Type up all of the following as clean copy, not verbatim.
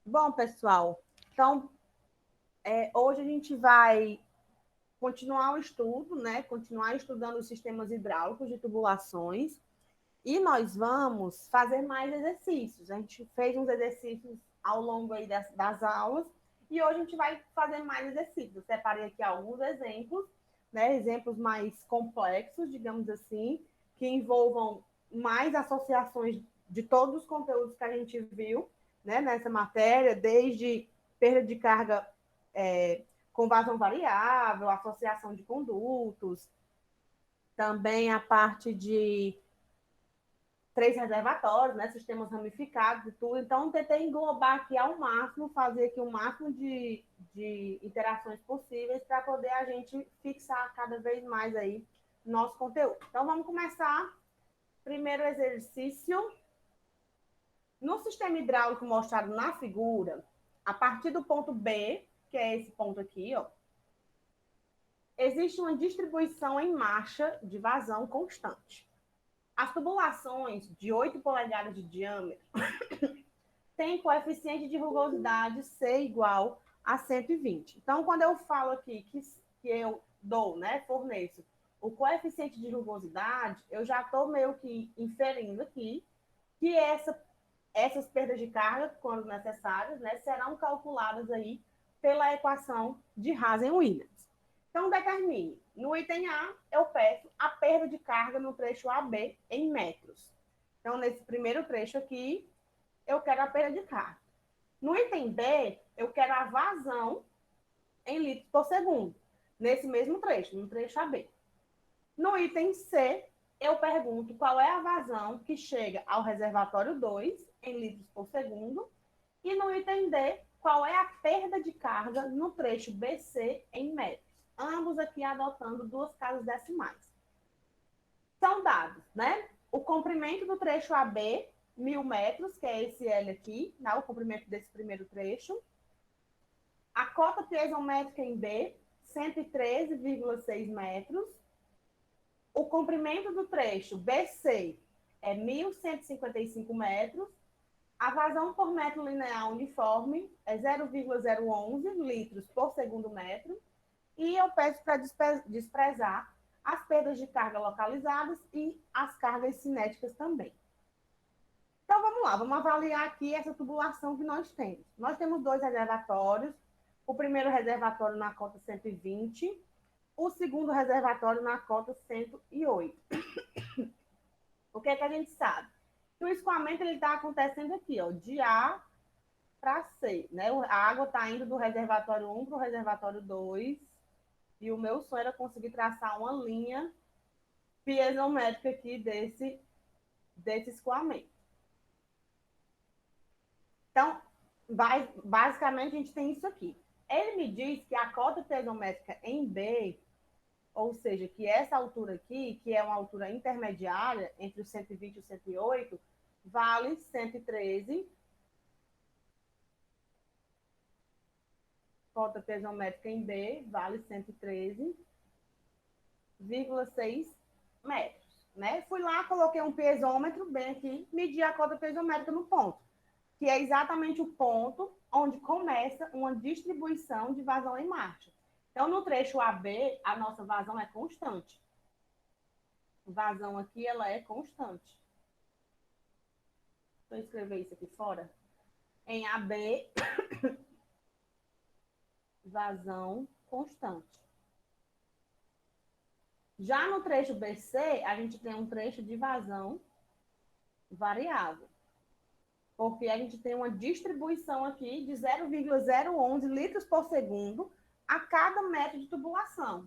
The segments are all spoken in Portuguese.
Bom, pessoal, então, hoje a gente vai continuar o estudo, né? Continuar estudando os sistemas hidráulicos de tubulações e nós vamos fazer mais exercícios. A gente fez uns exercícios ao longo aí das aulas e hoje a gente vai fazer mais exercícios. Eu separei aqui alguns exemplos, né? Exemplos mais complexos, digamos assim, que envolvam mais associações de todos os conteúdos que a gente viu, né, nessa matéria, desde perda de carga com vazão variável, associação de condutos, também a parte de três reservatórios, né, sistemas ramificados e tudo. Então, tentei englobar aqui ao máximo, fazer aqui o máximo de interações possíveis para poder a gente fixar cada vez mais aí nosso conteúdo. Então, vamos começar. Primeiro exercício. No sistema hidráulico mostrado na figura, a partir do ponto B, que é esse ponto aqui, ó, existe uma distribuição em marcha de vazão constante. As tubulações de 8 polegadas de diâmetro têm coeficiente de rugosidade C igual a 120. Então, quando eu falo aqui que eu dou, né, forneço o coeficiente de rugosidade, eu já estou meio que inferindo aqui que essas perdas de carga, quando necessárias, né, serão calculadas aí pela equação de Hazen-Williams. Então, determine. No item A, eu peço a perda de carga no trecho AB em metros. Então, nesse primeiro trecho aqui, eu quero a perda de carga. No item B, eu quero a vazão em litros por segundo, nesse mesmo trecho, no trecho AB. No item C, eu pergunto qual é a vazão que chega ao reservatório 2 em litros por segundo. E no item D, qual é a perda de carga no trecho BC em metros. Ambos aqui adotando duas casas decimais. São dados, né? O comprimento do trecho AB, 1.000 metros, que é esse L aqui, né? O comprimento desse primeiro trecho. A cota piezométrica em B, 113,6 metros. O comprimento do trecho BC é 1.155 metros. A vazão por metro linear uniforme é 0,011 litros por segundo metro. E eu peço para desprezar as perdas de carga localizadas e as cargas cinéticas também. Então, vamos lá, vamos avaliar aqui essa tubulação que nós temos. Nós temos dois reservatórios. O primeiro reservatório na cota 120, o segundo reservatório na cota 108. O que é que a gente sabe? Que o escoamento está acontecendo aqui, ó, de A para C. Né? A água está indo do reservatório 1 para o reservatório 2. E o meu sonho era conseguir traçar uma linha piezométrica aqui desse escoamento. Então, basicamente, a gente tem isso aqui. Ele me diz que a cota piezométrica em B, ou seja, que essa altura aqui, que é uma altura intermediária entre o 120 e o 108, vale 113. Cota piezométrica em B vale 113,6 metros. Né? Fui lá, coloquei um piezômetro bem aqui, medi a cota piezométrica no ponto, que é exatamente o ponto onde começa uma distribuição de vazão em marcha. Então, no trecho AB, a nossa vazão é constante. A vazão aqui, ela é constante. Vou escrever isso aqui fora. Em AB, vazão constante. Já no trecho BC, a gente tem um trecho de vazão variável. Porque a gente tem uma distribuição aqui de 0,011 litros por segundo a cada metro de tubulação.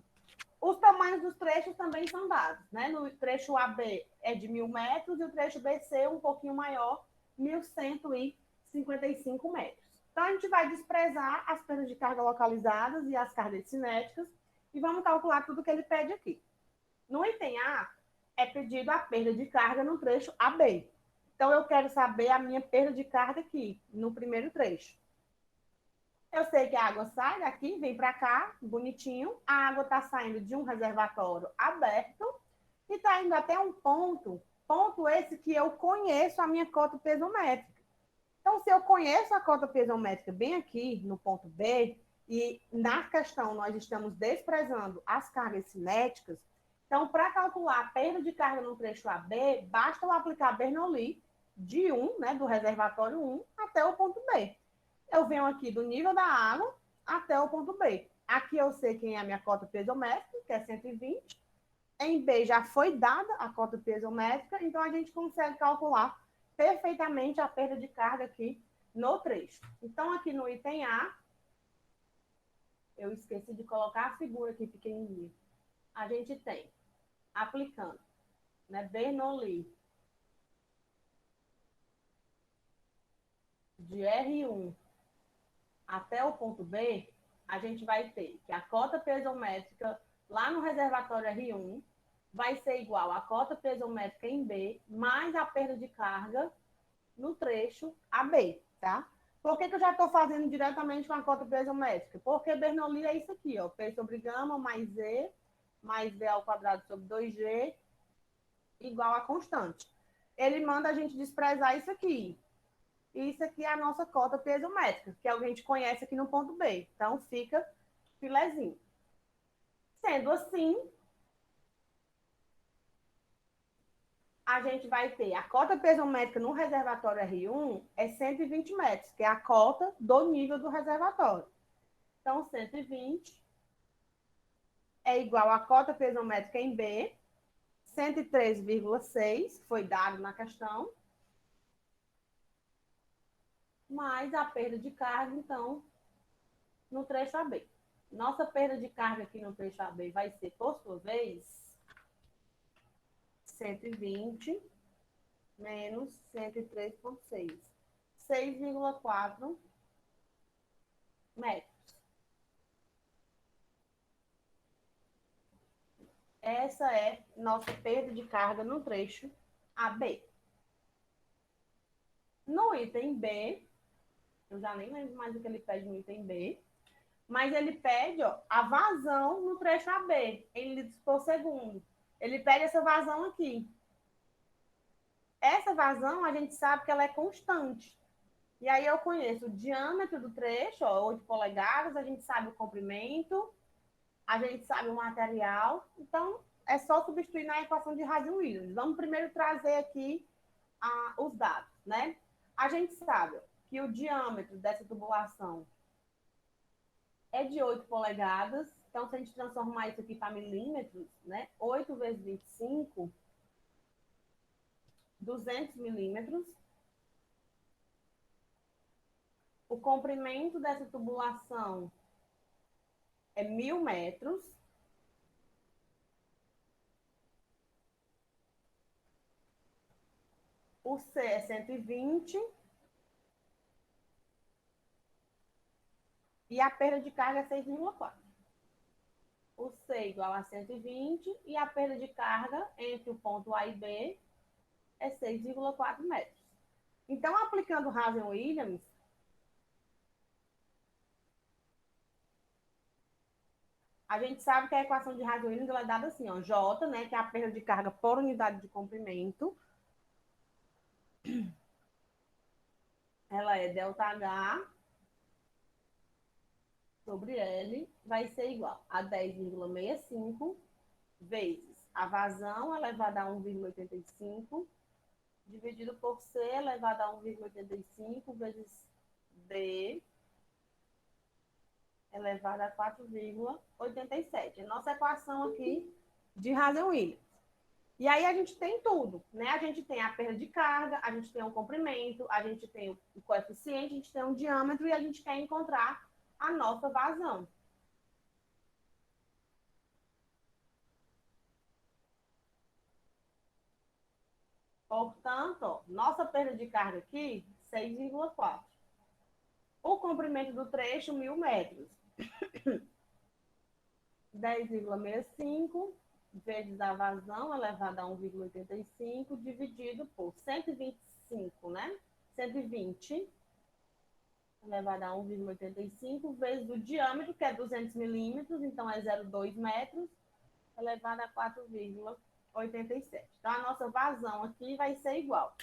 Os tamanhos dos trechos também são dados. Né? No trecho AB é de 1.000 metros e o trecho BC um pouquinho maior, 1.155 metros. Então, a gente vai desprezar as perdas de carga localizadas e as cargas cinéticas e vamos calcular tudo que ele pede aqui. No item A, é pedido a perda de carga no trecho AB. Então, eu quero saber a minha perda de carga aqui, no primeiro trecho. Eu sei que a água sai daqui, vem para cá, bonitinho. A água está saindo de um reservatório aberto e está indo até um ponto esse que eu conheço a minha cota piezométrica. Então, se eu conheço a cota piezométrica bem aqui, no ponto B, e na questão nós estamos desprezando as cargas cinéticas, então, para calcular a perda de carga no trecho AB, basta eu aplicar Bernoulli de 1, né, do reservatório 1, até o ponto B. Eu venho aqui do nível da água até o ponto B. Aqui eu sei quem é a minha cota piezométrica, que é 120. Em B já foi dada a cota piezométrica, então a gente consegue calcular perfeitamente a perda de carga aqui no trecho. Então, aqui no item A, eu esqueci de colocar a figura aqui pequenininha. A gente tem, aplicando, né, Bernoulli de R1 até o ponto B, a gente vai ter que a cota piezométrica lá no reservatório R1 vai ser igual à cota piezométrica em B mais a perda de carga no trecho AB, tá? Por que eu já estou fazendo diretamente com a cota piezométrica? Porque Bernoulli é isso aqui, ó, P sobre gama mais Z mais V ao quadrado sobre 2G igual a constante. Ele manda a gente desprezar isso aqui. Isso aqui é a nossa cota piezométrica, que a gente conhece aqui no ponto B. Então, fica filezinho. Sendo assim, a gente vai ter a cota piezométrica no reservatório R1 é 120 metros, que é a cota do nível do reservatório. Então, 120 é igual à cota piezométrica em B, 103,6, que foi dado na questão, mais a perda de carga, então, no trecho AB. Nossa perda de carga aqui no trecho AB vai ser, por sua vez, 120 menos 103,6. 6,4 metros. Essa é nossa perda de carga no trecho AB. No item B, eu já nem lembro mais o que ele pede no item B, mas ele pede, ó, a vazão no trecho AB, em litros por segundo. Ele pede essa vazão aqui. Essa vazão, a gente sabe que ela é constante. E aí eu conheço o diâmetro do trecho, ó, 8 polegadas, a gente sabe o comprimento, a gente sabe o material. Então, é só substituir na equação de Radon-Williams. Vamos primeiro trazer aqui os dados, né? A gente sabe que o diâmetro dessa tubulação é de 8 polegadas. Então, se a gente transformar isso aqui para milímetros, né? 8 vezes 25, 200 milímetros. O comprimento dessa tubulação é 1.000 metros. O C é 120. E a perda de carga é 6,4. O C igual a 120 e a perda de carga entre o ponto A e B é 6,4 metros. Então, aplicando Radon-Williams, a gente sabe que a equação de Radon-Williams é dada assim, ó, J, né, que é a perda de carga por unidade de comprimento, ela é ΔH sobre L, vai ser igual a 10,65 vezes a vazão elevada a 1,85 dividido por C elevado a 1,85 vezes D elevado a 4,87. Nossa equação aqui de Radon-Williams. E aí a gente tem tudo, né? A gente tem a perda de carga, a gente tem um comprimento, a gente tem o coeficiente, a gente tem um diâmetro e a gente quer encontrar a nossa vazão. Portanto, ó, nossa perda de carga aqui, 6,4. O comprimento do trecho, 1.000 metros. 10,65 vezes a vazão elevada a 1,85 dividido por 125, né? 120 elevado a 1,85 vezes o diâmetro, que é 200 milímetros, então é 0,2 metros, elevado a 4,87. Então, a nossa vazão aqui vai ser igual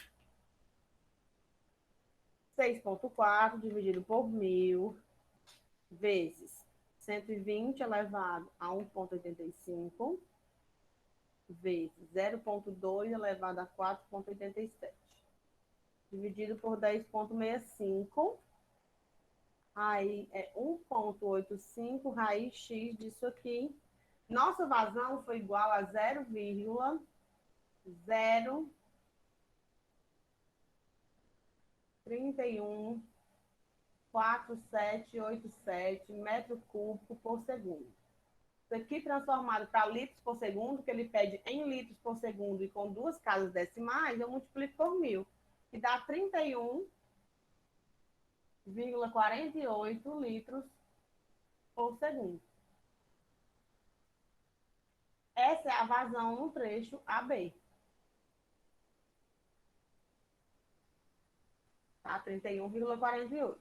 6,4 dividido por 1.000 vezes 120 elevado a 1,85 vezes 0,2 elevado a 4,87 dividido por 10,65. Aí é 1,85 raiz x disso aqui. Nossa vazão foi igual a 0,0314787 metro cúbico por segundo. Isso aqui transformado para litros por segundo, que ele pede em litros por segundo e com duas casas decimais, eu multiplico por 1.000, que dá 31,48 litros por segundo. Essa é a vazão no trecho AB. Tá? 31,48.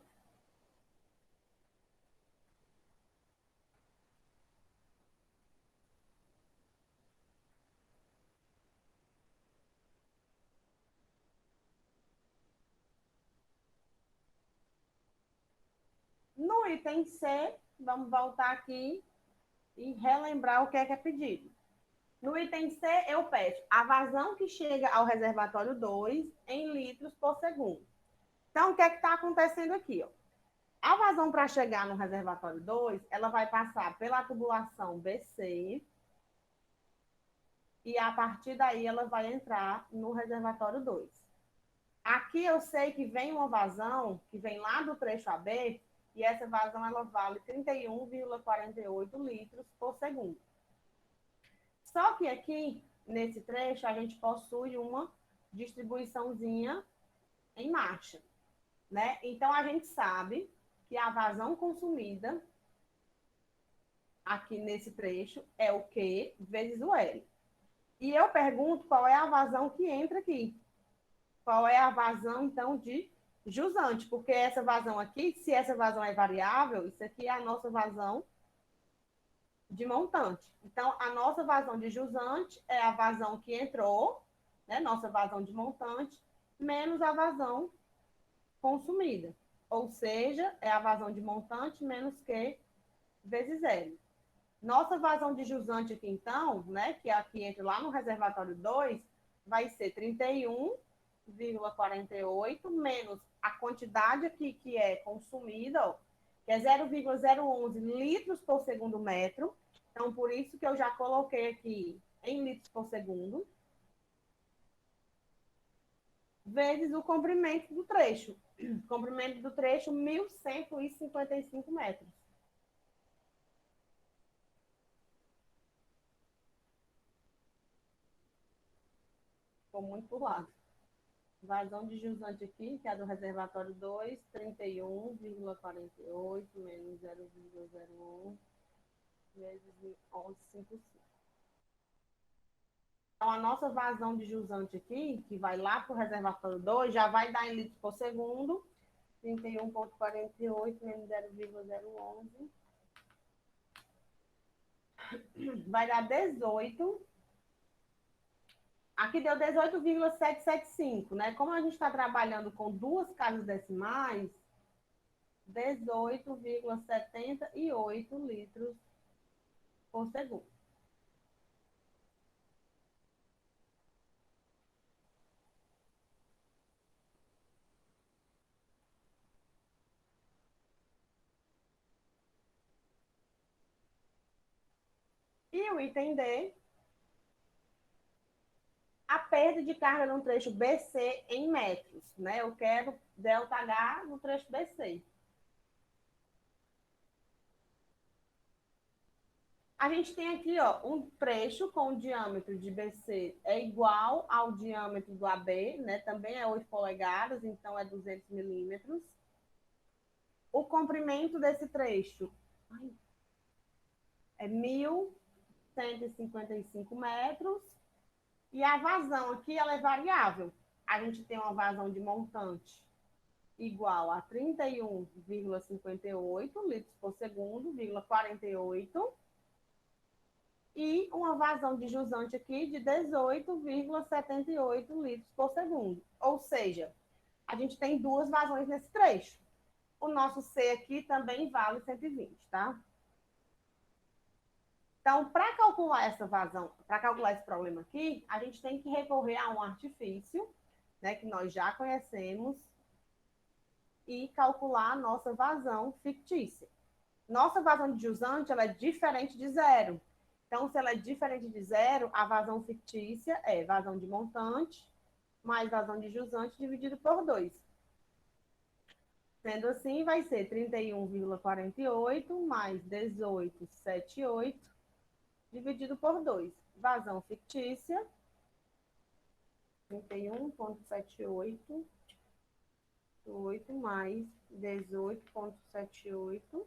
No item C, vamos voltar aqui e relembrar o que é pedido. No item C, eu peço a vazão que chega ao reservatório 2 em litros por segundo. Então, o que está acontecendo aqui? Ó? A vazão para chegar no reservatório 2, ela vai passar pela tubulação BC e a partir daí ela vai entrar no reservatório 2. Aqui eu sei que vem uma vazão que vem lá do trecho AB e essa vazão ela vale 31,48 litros por segundo. Só que aqui, nesse trecho, a gente possui uma distribuiçãozinha em marcha, né? Então, a gente sabe que a vazão consumida aqui nesse trecho é o Q vezes o L. E eu pergunto qual é a vazão que entra aqui. Qual é a vazão, então, de jusante? Porque essa vazão aqui, se essa vazão é variável, isso aqui é a nossa vazão de montante. Então, a nossa vazão de jusante é a vazão que entrou, né? Nossa vazão de montante, menos a vazão consumida. Ou seja, é a vazão de montante menos Q vezes L. Nossa vazão de jusante aqui, então, né, que aqui entra lá no reservatório 2, vai ser 31,48 menos a quantidade aqui que é consumida, ó, que é 0,011 litros por segundo metro. Então, por isso que eu já coloquei aqui em litros por segundo, vezes o comprimento do trecho. Comprimento do trecho, 1.155 metros. Ficou muito por lado. Vazão de jusante aqui, que é do reservatório 2, 31,48 menos 0,01 vezes 11,55. Então, a nossa vazão de jusante aqui, que vai lá para o reservatório 2, já vai dar em litros por segundo, 31,48 menos 0,011, vai dar 18. Aqui deu 18,775, né? Como a gente está trabalhando com duas casas decimais, 18,78 litros por segundo. E o item D, a perda de carga no trecho BC em metros, né? Eu quero ΔH no trecho BC. A gente tem aqui, ó, um trecho com o diâmetro de BC é igual ao diâmetro do AB, né? Também é 8 polegadas, então é 200 milímetros. O comprimento desse trecho é 1.155 metros. E a vazão aqui ela é variável. A gente tem uma vazão de montante igual a 31,58 litros por segundo, 48, e uma vazão de jusante aqui de 18,78 litros por segundo. Ou seja, a gente tem duas vazões nesse trecho. O nosso C aqui também vale 120, tá? Então, para calcular essa vazão, para calcular esse problema aqui, a gente tem que recorrer a um artifício, né, que nós já conhecemos, e calcular a nossa vazão fictícia. Nossa vazão de jusante ela é diferente de zero. Então, se ela é diferente de zero, a vazão fictícia é vazão de montante mais vazão de jusante dividido por 2. Sendo assim, vai ser 31,48 mais 18,78 dividido por 2. Vazão fictícia, 31,78 mais 18,78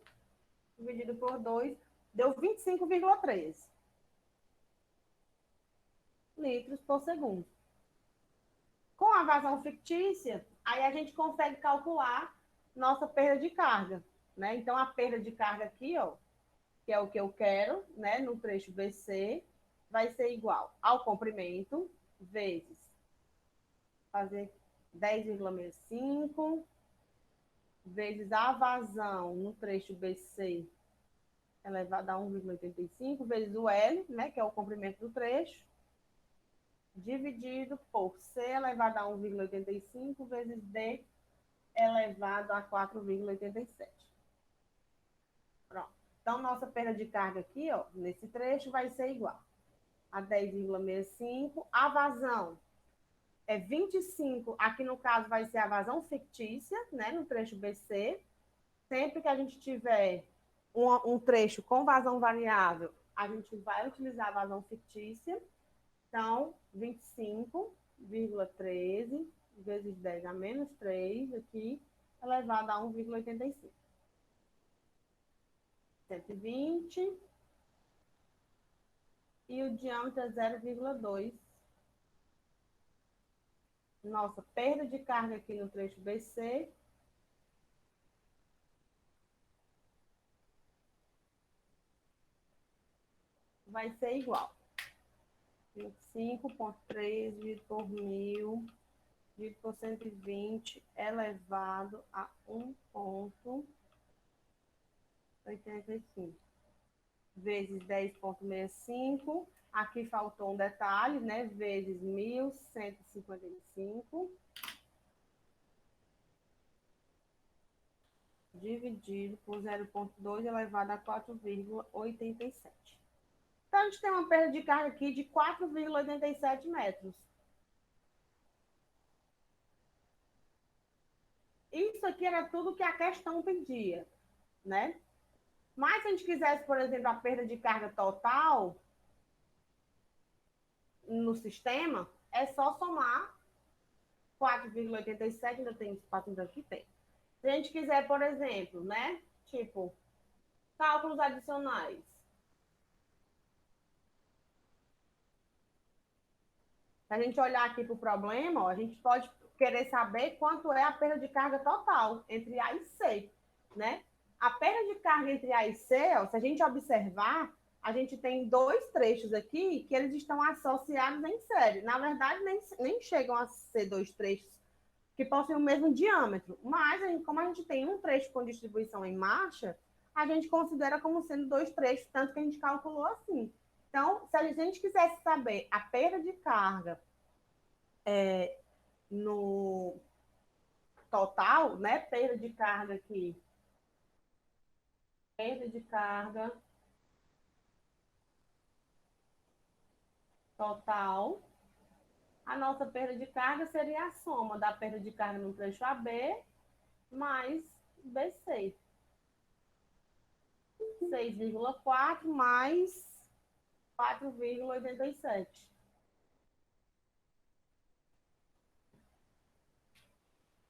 dividido por 2, deu 25,3 litros por segundo. Com a vazão fictícia, aí a gente consegue calcular nossa perda de carga, né? Então, a perda de carga aqui, ó, que é o que eu quero, né, no trecho BC, vai ser igual ao comprimento vezes fazer 10,65 vezes a vazão no trecho BC elevado a 1,85 vezes o L, né, que é o comprimento do trecho, dividido por C elevado a 1,85 vezes D elevado a 4,87. Pronto. Então, nossa perda de carga aqui, ó, nesse trecho, vai ser igual a 10,65. A vazão é 25, aqui no caso vai ser a vazão fictícia, né, no trecho BC. Sempre que a gente tiver um trecho com vazão variável, a gente vai utilizar a vazão fictícia. Então, 25,13 vezes 10 a menos 3 aqui, elevado a 1,85. 120 e o diâmetro é 0,2. Nossa perda de carga aqui no trecho BC vai ser igual 25,3 dividido por 1000 dividido por 120 elevado a 1,85 vezes 10,65. Aqui faltou um detalhe, né? Vezes 1.155 dividido por 0,2 elevado a 4,87. Então, a gente tem uma perda de carga aqui de 4,87 metros. Isso aqui era tudo que a questão pedia, né? Mas se a gente quisesse, por exemplo, a perda de carga total no sistema, é só somar 4,87, ainda tem espaço aqui, tem. Se a gente quiser, por exemplo, né? Tipo, cálculos adicionais. Se a gente olhar aqui para o problema, ó, a gente pode querer saber quanto é a perda de carga total entre A e C, né? A perda de carga entre A e C, ó, se a gente observar, a gente tem dois trechos aqui que eles estão associados em série. Na verdade, nem chegam a ser dois trechos que possuem o mesmo diâmetro, mas como a gente tem um trecho com distribuição em marcha, a gente considera como sendo dois trechos, tanto que a gente calculou assim. Então, se a gente quisesse saber a perda de carga no total, né? Perda de carga aqui. Perda de carga total. A nossa perda de carga seria a soma da perda de carga no trecho AB mais BC. 6,4 mais 4,87.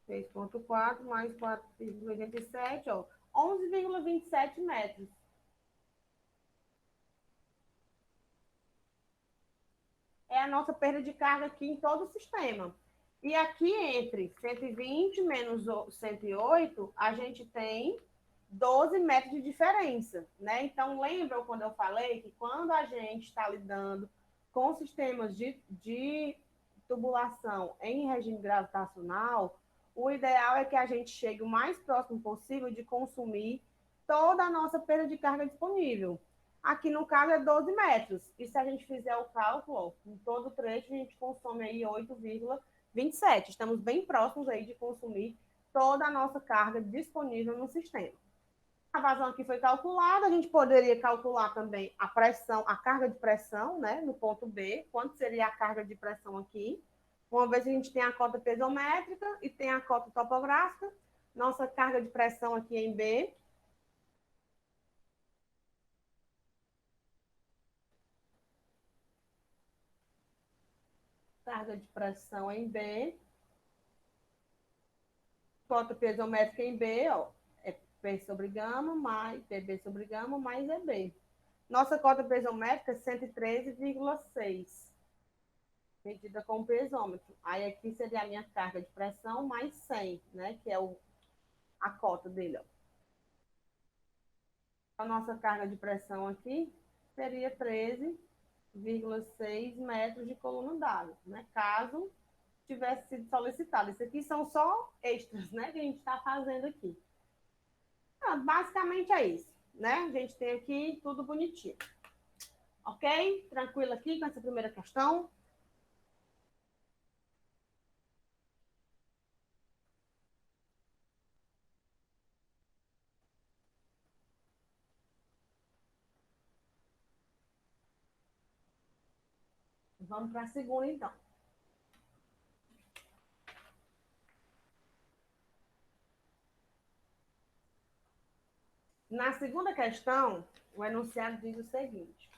6,4 mais 4,87, ó, 11,27 metros. É a nossa perda de carga aqui em todo o sistema. E aqui entre 120 menos 108, a gente tem 12 metros de diferença, né? Então, lembram quando eu falei que quando a gente está lidando com sistemas de tubulação em regime gravitacional, o ideal é que a gente chegue o mais próximo possível de consumir toda a nossa perda de carga disponível. Aqui no caso é 12 metros. E se a gente fizer o cálculo, em todo o trecho a gente consome aí 8,27. Estamos bem próximos aí de consumir toda a nossa carga disponível no sistema. A vazão aqui foi calculada, a gente poderia calcular também a pressão, a carga de pressão, né, no ponto B, quanto seria a carga de pressão aqui. Uma vez que a gente tem a cota pesométrica e tem a cota topográfica, nossa carga de pressão aqui em B. Carga de pressão em B. Cota pesométrica em B, ó, é P sobre gama mais PB sobre gama mais EB. Nossa cota pesométrica é 113,6, medida com o pesômetro. Aí aqui seria a minha carga de pressão mais 100, né, que é a cota dele. Ó. A nossa carga de pressão aqui seria 13,6 metros de coluna d'água, né, caso tivesse sido solicitado. Isso aqui são só extras, né, que a gente está fazendo aqui. Ah, basicamente é isso, né? A gente tem aqui tudo bonitinho. Ok? Tranquilo aqui com essa primeira questão? Vamos para a segunda, então. Na segunda questão, o enunciado diz o seguinte: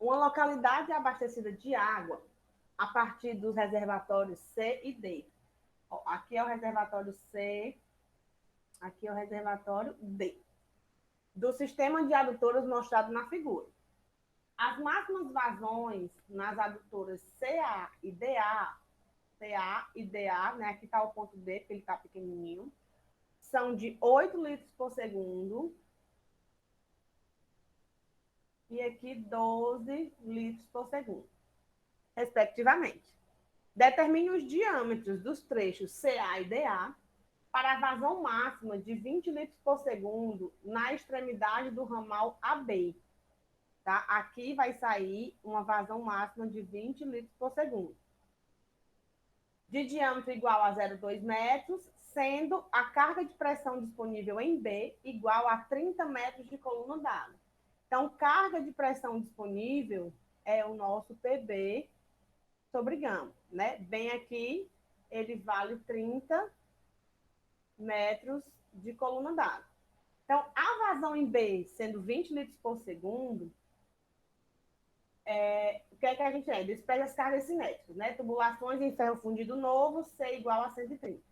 uma localidade abastecida de água a partir dos reservatórios C e D. Ó, aqui é o reservatório C, aqui é o reservatório D. Do sistema de adutoras mostrado na figura. As máximas vazões nas adutoras CA e DA, CA e DA, né? Aqui está o ponto D, porque ele está pequenininho, são de 8 litros por segundo e aqui 12 litros por segundo, respectivamente. Determine os diâmetros dos trechos CA e DA para a vazão máxima de 20 litros por segundo na extremidade do ramal AB. Tá? Aqui vai sair uma vazão máxima de 20 litros por segundo. De diâmetro igual a 0,2 metros, sendo a carga de pressão disponível em B igual a 30 metros de coluna d'água. Então, carga de pressão disponível é o nosso PB sobre gama, né? Bem aqui, ele vale 30 metros de coluna d'água. Então, a vazão em B sendo 20 litros por segundo, o que é que a gente tem? Despede as cargas cinéticas, né? Tubulações em ferro fundido novo, C igual a 130. O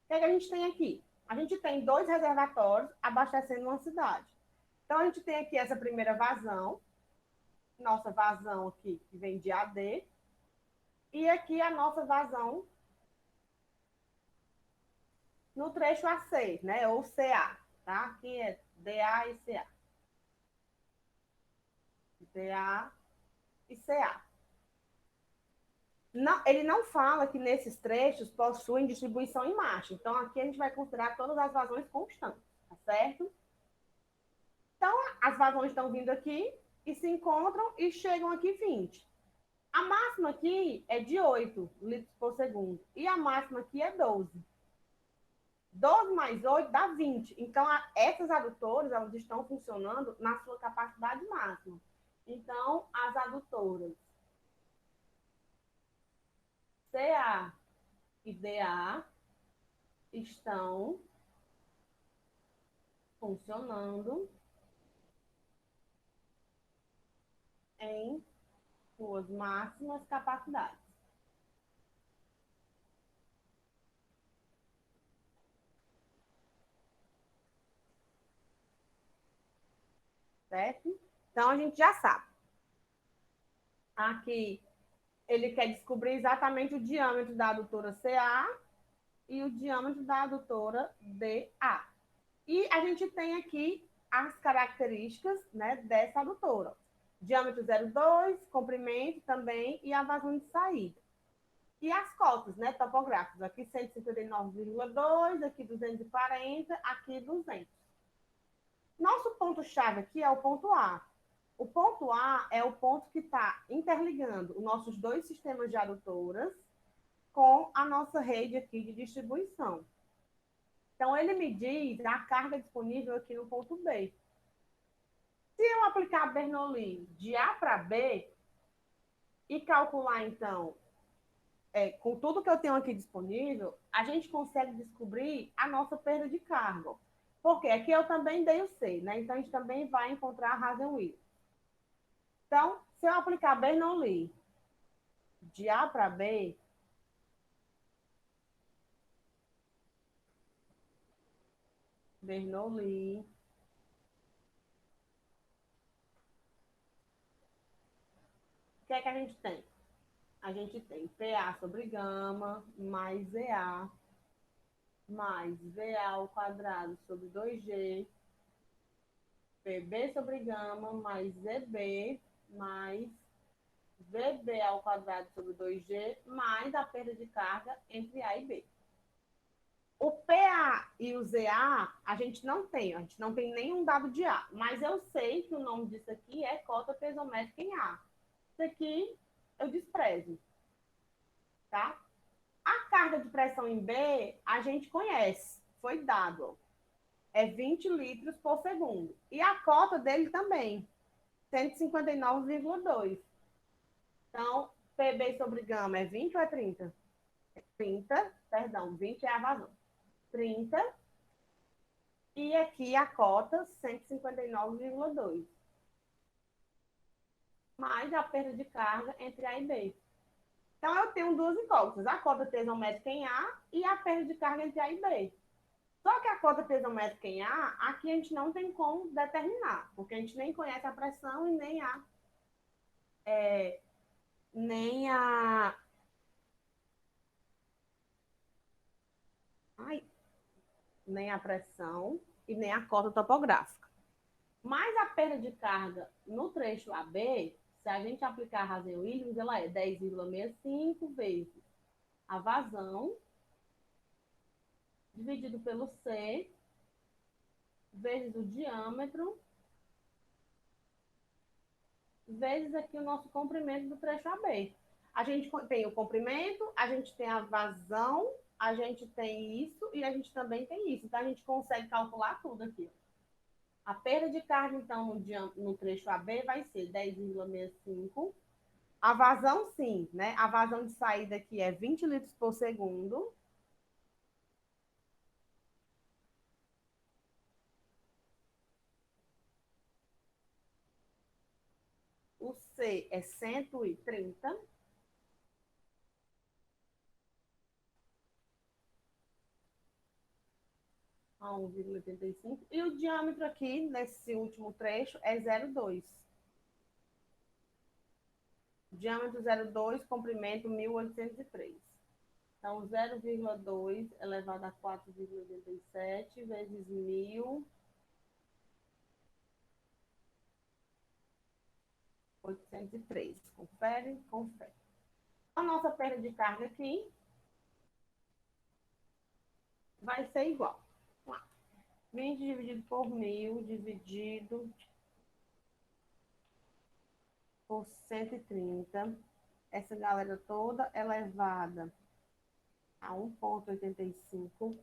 que é que a gente tem aqui? A gente tem dois reservatórios abastecendo uma cidade. Então, a gente tem aqui essa primeira vazão, nossa vazão aqui, que vem de AD, e aqui a nossa vazão no trecho A6, né? Ou CA, tá? Aqui é DA e CA. DA e CA. Não, ele não fala que nesses trechos possuem distribuição em marcha. Então, aqui a gente vai considerar todas as vazões constantes, tá certo? Então, as vazões estão vindo aqui e se encontram e chegam aqui 20. A máxima aqui é de 8 litros por segundo e a máxima aqui é 12. 12 mais 8 dá 20. Então, essas adutoras elas estão funcionando na sua capacidade máxima. Então, as adutoras CA e DA estão funcionando em suas máximas capacidades. Certo? Então, a gente já sabe. Aqui, ele quer descobrir exatamente o diâmetro da adutora CA e o diâmetro da adutora DA. E a gente tem aqui as características, né, dessa adutora. Diâmetro 0,2, comprimento também e a vazão de saída. E as cotas, né, topográficas. Aqui 159,2, aqui 240, aqui 200. Nosso ponto-chave aqui é o ponto A. O ponto A é o ponto que está interligando os nossos dois sistemas de adutoras com a nossa rede aqui de distribuição. Então, ele me diz a carga disponível aqui no ponto B. Se eu aplicar Bernoulli de A para B e calcular, então, com tudo que eu tenho aqui disponível, a gente consegue descobrir a nossa perda de carga. Porque aqui eu também dei o C, né? Então, a gente também vai encontrar a Hazen-Williams. Então, se eu aplicar Bernoulli de A para B, Bernoulli, o que é que a gente tem? A gente tem PA sobre gama mais ZA mais VA ao quadrado sobre 2G, PB sobre gama mais ZB mais VB ao quadrado sobre 2G mais a perda de carga entre A e B. O PA e o ZA, a gente não tem nenhum dado de A, mas eu sei que o nome disso aqui é cota piezométrica em A. Isso aqui eu desprezo, tá? A carga de pressão em B, a gente conhece, foi dado, é 20 litros por segundo. E a cota dele também, 159,2. Então, PB sobre gama é 20 ou é 30? É 30, perdão, 20 é a vazão. 30. E aqui a cota, 159,2. Mais a perda de carga entre A e B. Então, eu tenho duas incógnitas. A cota tensométrica em A e a perda de carga entre A e B. Só que a cota tensométrica em A, aqui a gente não tem como determinar, porque a gente nem conhece a pressão e nem a ai, nem a pressão e nem a cota topográfica. Mas a perda de carga no trecho AB, se a gente aplicar a Hazen-Williams, ela é 10,65 vezes a vazão dividido pelo C vezes o diâmetro vezes aqui o nosso comprimento do trecho AB. A gente tem o comprimento, a gente tem a vazão, a gente tem isso e a gente também tem isso. Então, a gente consegue calcular tudo aqui. A perda de carga, então, no trecho AB vai ser 10,65. A vazão, sim, né? A vazão de saída aqui é 20 litros por segundo. O C é 130. A 1,85. E o diâmetro aqui, nesse último trecho, é 0,2. Diâmetro 0,2, comprimento 1.803. Então, 0,2 elevado a 4,87 vezes 1.803. Confere, confere. A nossa perda de carga aqui vai ser igual. 20 dividido por 1.000 dividido por 130. Essa galera toda elevada a 1,85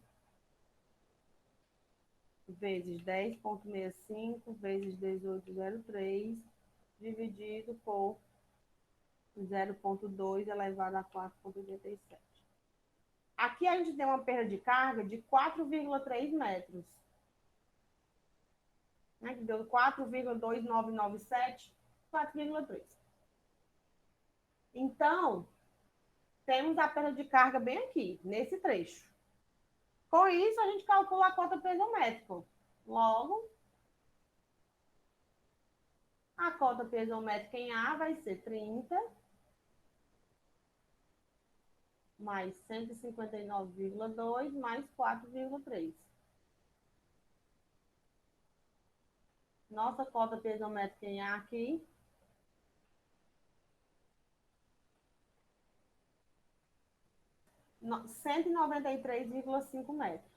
vezes 10,65 vezes 18,03 dividido por 0,2 elevado a 4,87. Aqui a gente tem uma perda de carga de 4,3 metros. Né, que deu 4,2997, 4,3. Então, temos a perda de carga bem aqui, nesse trecho. Com isso, a gente calcula a cota piezométrica. Logo, a cota piezométrica em A vai ser 30 mais 159,2 mais 4,3. Nossa cota piezométrica em A aqui, 193,5 metros.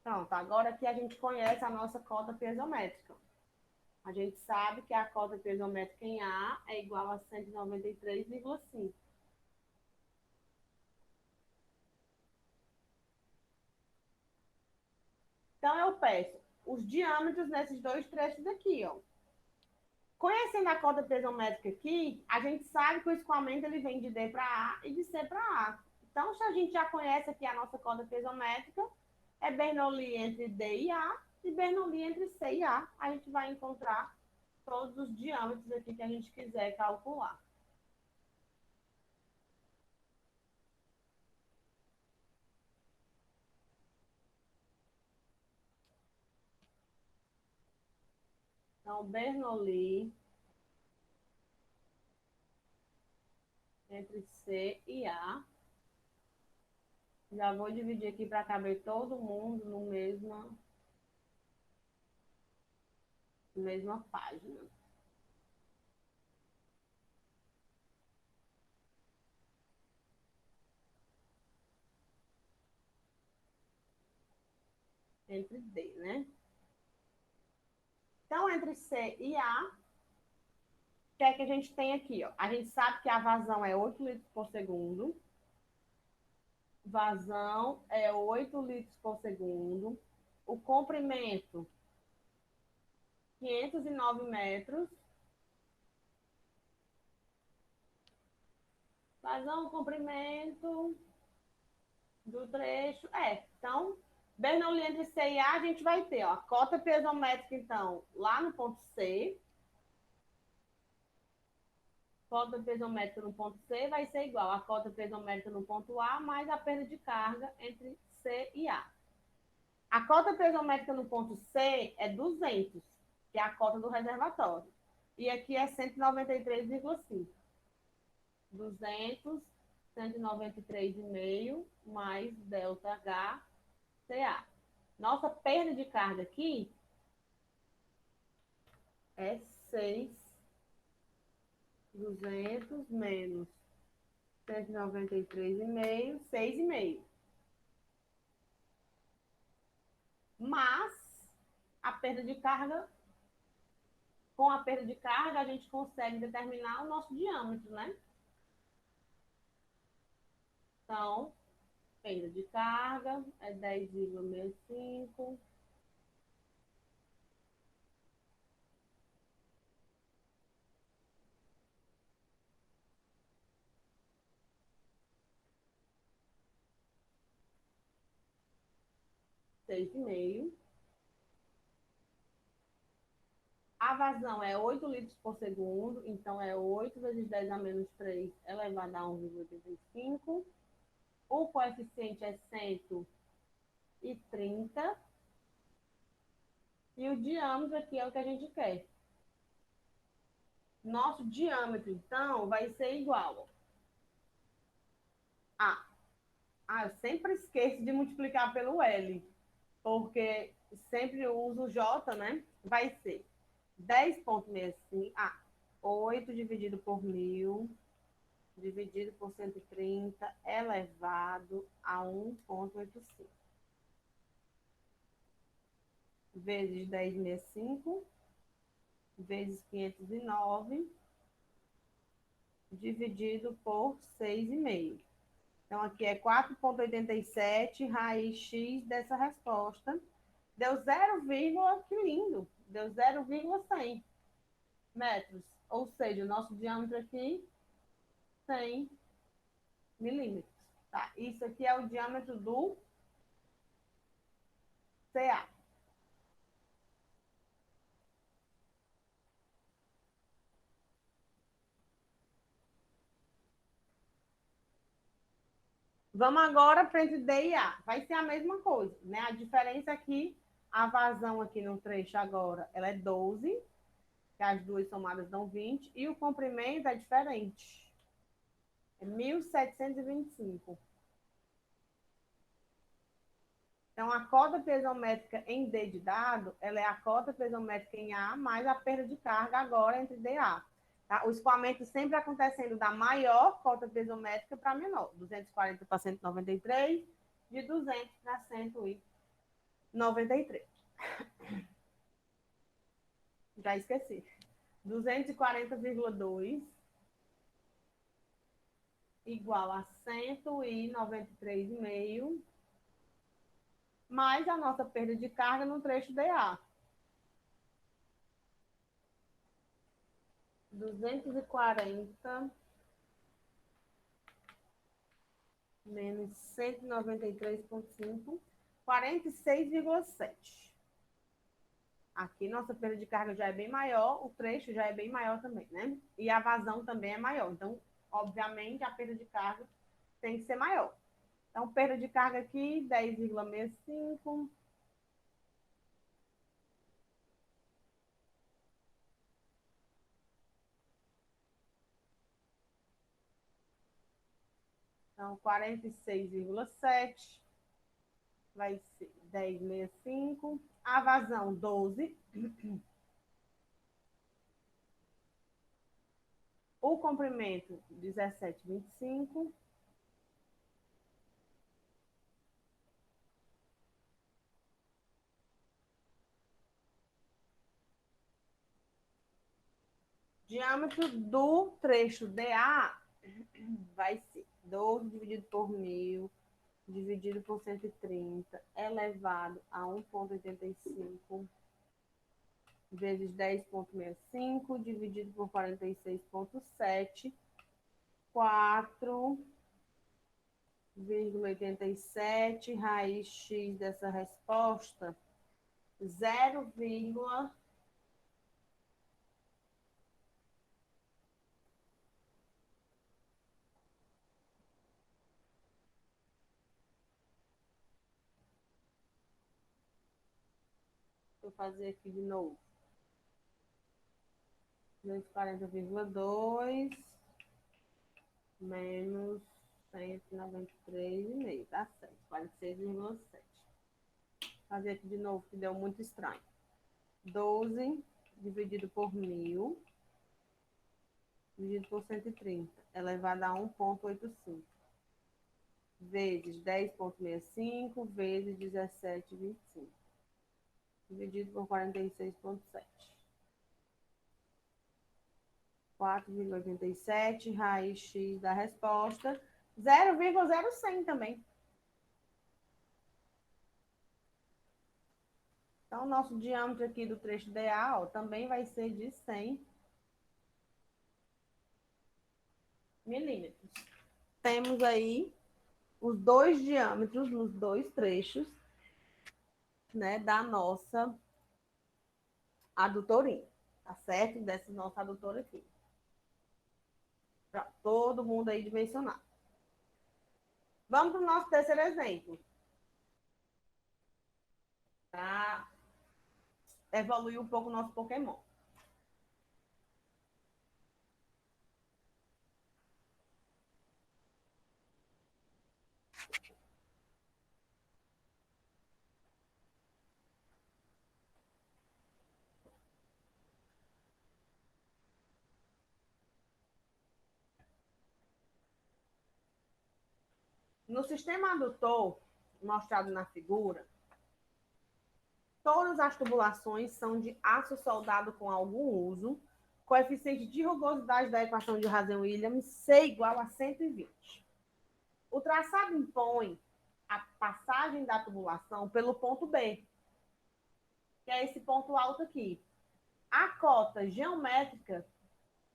Pronto, agora aqui a gente conhece a nossa cota piezométrica. A gente sabe que a cota piezométrica em A é igual a 193,5. Então, eu peço os diâmetros nesses dois trechos aqui, ó. Conhecendo a cota piezométrica aqui, a gente sabe que o escoamento ele vem de D para A e de C para A. Então, se a gente já conhece aqui a nossa cota piezométrica, é Bernoulli entre D e A e Bernoulli entre C e A. A gente vai encontrar todos os diâmetros aqui que a gente quiser calcular. Então, Bernoulli entre C e A. Já vou dividir aqui para caber todo mundo no mesma página. Entre D, né? Então, entre C e A, o que é que a gente tem aqui? Ó? A gente sabe que a vazão é 8 litros por segundo. Vazão é 8 litros por segundo. O comprimento, 509 metros. Vazão, comprimento do trecho. Então, Bernoulli entre C e A, a gente vai ter ó, a cota piezométrica, então, lá no ponto C. Cota piezométrica no ponto C vai ser igual a cota piezométrica no ponto A mais a perda de carga entre C e A. A cota piezométrica no ponto C é 200, que é a cota do reservatório. E aqui é 193,5. 200, 193,5 mais delta H CA. Nossa perda de carga aqui é 6,200 menos 193,5, 6,5. Mas a perda de carga, com a perda de carga, a gente consegue determinar o nosso diâmetro, né? Então, perda de carga é 10,65. 6,5. A vazão é 8 litros por segundo, então é 8 vezes 10 a menos 3 elevado a 1,85. O coeficiente é 130. E o diâmetro aqui é o que a gente quer. Nosso diâmetro, então, vai ser igual a... eu sempre esqueço de multiplicar pelo L, porque sempre uso o J, né? Vai ser 10,65. 8 dividido por 1.000 dividido por 130 elevado a 1,85 vezes 10,65 vezes 509 dividido por 6,5. Então, aqui é 4,87 raiz x dessa resposta. Deu 0, que lindo, deu 0,100 metros. Ou seja, o nosso diâmetro aqui, 100 milímetros. Tá? Isso aqui é o diâmetro do CA. Vamos agora para entre D e A. Vai ser a mesma coisa, né? A diferença aqui, a vazão aqui no trecho agora, ela é 12, que as duas somadas dão 20, e o comprimento é diferente. É 1.725. Então, a cota piezométrica em D de dado, ela é a cota piezométrica em A mais a perda de carga agora entre D e A. Tá? O escoamento sempre acontecendo da maior cota piezométrica para a menor. 240 para 193, de 200 para 193. Já esqueci. 240,2 igual a 193,5 mais a nossa perda de carga no trecho DA. 240 menos 193,5, 46,7. Aqui nossa perda de carga já é bem maior, o trecho já é bem maior também, né? E a vazão também é maior. Então, obviamente, a perda de carga tem que ser maior. Então, perda de carga aqui, 10,65. Então, 46,7 vai ser 10,65. A vazão, 12. O comprimento, 17,25. Diâmetro do trecho DA vai ser 12 dividido por 1.000, dividido por 130, elevado a 1,85, vezes 10,65, dividido por 46,7, 4,87, raiz x dessa resposta, 0, vou fazer aqui de novo, 240,2 menos 193,5, tá certo, 46,7. Fazer aqui de novo, que deu muito estranho. 12 dividido por 1.000, dividido por 130, elevado a 1,85, vezes 10,65, vezes 17,25, dividido por 46,7. 4,87, raiz x da resposta, 0,0100 também. Então, o nosso diâmetro aqui do trecho DA, ó, também vai ser de 100 milímetros. Temos aí os dois diâmetros nos dois trechos, né, da nossa adutorinha, tá certo? Dessa nossa adutora aqui. Para todo mundo aí dimensionar. Vamos para o nosso terceiro exemplo. Para evoluir um pouco o nosso Pokémon. No sistema adutor, mostrado na figura, todas as tubulações são de aço soldado com algum uso, coeficiente de rugosidade da equação de Rasen-Williams C igual a 120. O traçado impõe a passagem da tubulação pelo ponto B, que é esse ponto alto aqui. A cota geométrica